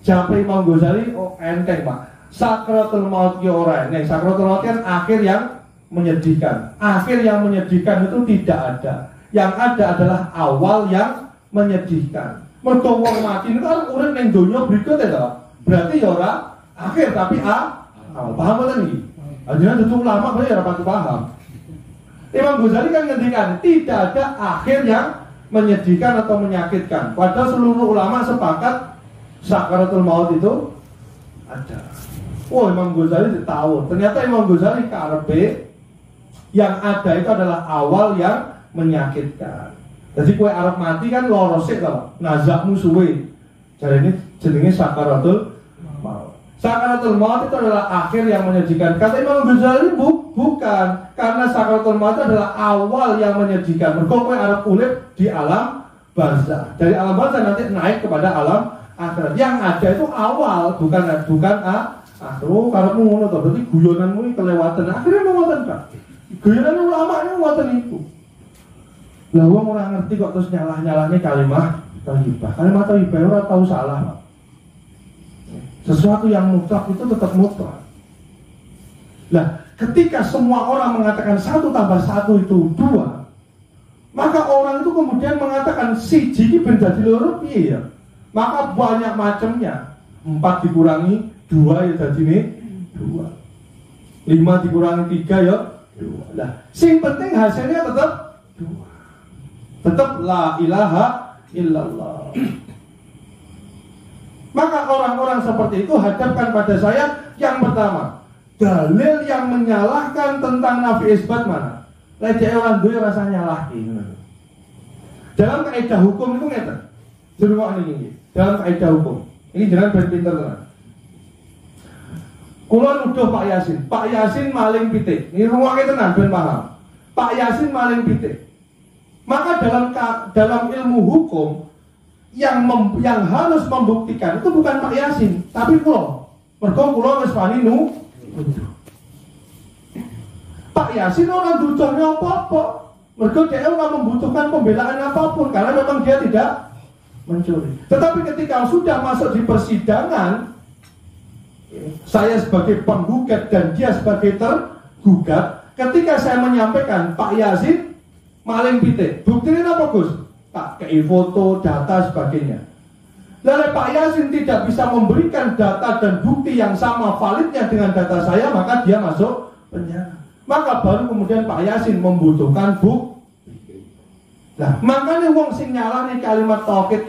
Jampe Imam Ghazali enteng, Pak. Sakaratul maut ki ora enek. Sakaratul maut kan akhir yang menyedihkan. Akhir yang menyedihkan itu tidak ada. Yang ada adalah awal yang menyedihkan. Mergo wong mati niku kan urip ning donya berikut ya, berarti ya ora akhir tapi awal. Paham boten iki? Ajaran itu ulama berarti ora pati paham. Imam Ghazali kan ngendikan tidak ada akhir yang menyedihkan atau menyakitkan. Padahal seluruh ulama sepakat sakaratul maut itu ada. Oh Imam Ghazali tahu. Ternyata Imam Ghazali karepe yang ada itu adalah awal yang menyakitkan. Jadi kue arep mati kan loro sik to, nazakmu suwe. Jadi ini jenenge sakaratul maut. Sakaratul maut itu adalah akhir yang menyedihkan. Kata Imam Ghazali bukan, karena sakaratul maut itu adalah awal yang menyedihkan. Mergo kue arep urip di alam barzah. Dari alam barzah nanti naik kepada alam akhirat. Yang ada itu awal, bukan akhir. Karepmu ngono to, berarti guyonanmu iki kelewatan. Akhirnya mau ngoten, Pak. Guyonan ulama ini ngoten itu. Lah wong ora ngerti kok terus nyalah-nyalahnya kalimat thayyibah. Kalimat thayyibah ora tahu salah, Pak. Sesuatu yang mutlak itu tetap mutlak. Lah, ketika semua orang mengatakan 1 tambah 1 itu 2, maka orang itu kemudian mengatakan siji iki ben dadi loro piye ya? Maka banyak macamnya. 4 dikurangi 2 ya dadine 2. 5 dikurangi 3 ya 2. Lah, sing penting hasilnya tetap 2. Tetap la ilaha illallah. Maka orang-orang seperti itu hadapkan pada saya. Yang pertama, dalil yang menyalahkan tentang nafi isbat mana? Lecek orang duwe rasa nyalah ini. Dalam kaidah hukum itu ngeten. Jurung ini. Dalam kaidah hukum. Ini jangan pinter tenan. Kula nuduh Pak Yasin. Pak Yasin maling pitik. Ini ruwake tenan ben paham. Pak Yasin maling pitik. Maka dalam ilmu hukum yang harus membuktikan itu bukan Pak Yasin, tapi kula. Mergo kula wis wani nuduh. Pak Pak Yasin orang dudohnya apa-apa. Mergo dia nggak membutuhkan pembelaan apapun karena memang dia tidak mencuri. Tetapi ketika sudah masuk di persidangan, saya sebagai penggugat dan dia sebagai tergugat, ketika saya menyampaikan Pak Yasin maling pitik, buktinya apa Gus? Tak kei foto, data, sebagainya. Lalu Pak Yasin tidak bisa memberikan data dan bukti yang sama validnya dengan data saya, maka dia masuk penjara. Maka baru kemudian Pak Yasin membutuhkan bukti. Nah, makanya wong sing nyalani kalimat tauhid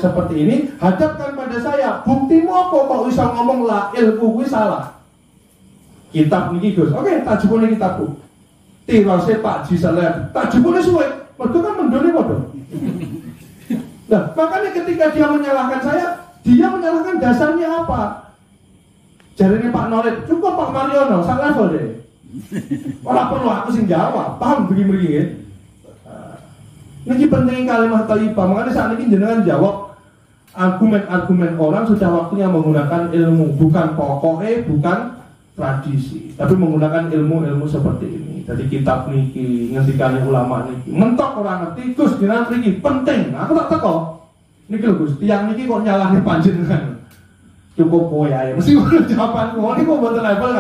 seperti ini, hadapkan pada saya, buktimu apa kok bisa ngomong la ilmu kuwi salah. Kitab niki Gus. Oke, tak jupune kitabku. Tirase Pak Ji Seleb. Tak jupune suwe. Mergo kan mendone padha. Nah, makanya ketika dia menyalahkan saya, dia menyalahkan dasarnya apa? Jarine Pak Norit, cukup Pak Mariono, sak level deh. Ora perlu aku sing jawab, paham begini-begini ya? Ini penting kalimat thayyibah. Makanya saat ini jenengan jawab argumen-argumen orang, sudah waktunya menggunakan ilmu, bukan pokoknya, bukan tradisi, tapi menggunakan ilmu-ilmu seperti ini. Jadi kitab niki, ngendikane ulama niki, mentok orang ngerti, Gus jenengan niki penting. Aku tak teko. Niki lho Gus, tiang niki kok nyalahne panjenengan. Cukup kowe ae. Mesti ono jawaban kowe niku mboten level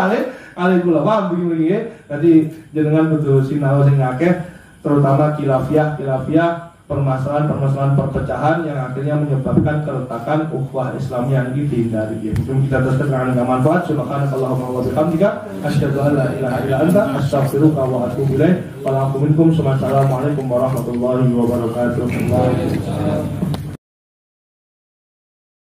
kali kula paham begini ya. Jadi jenengan kudu sinau sing akeh, terutama khilafiyah permasalahan perpecahan yang akhirnya menyebabkan keretakan ukhuwah Islamiyah ini dihindari. Mungkin kita terus dengan manfaat. Subhanakallahumma wa bihamdika asyhadu an la ilaha illa anta astaghfiruka wa atubu ilaik. Assalamualaikum warahmatullahi wabarakatuh.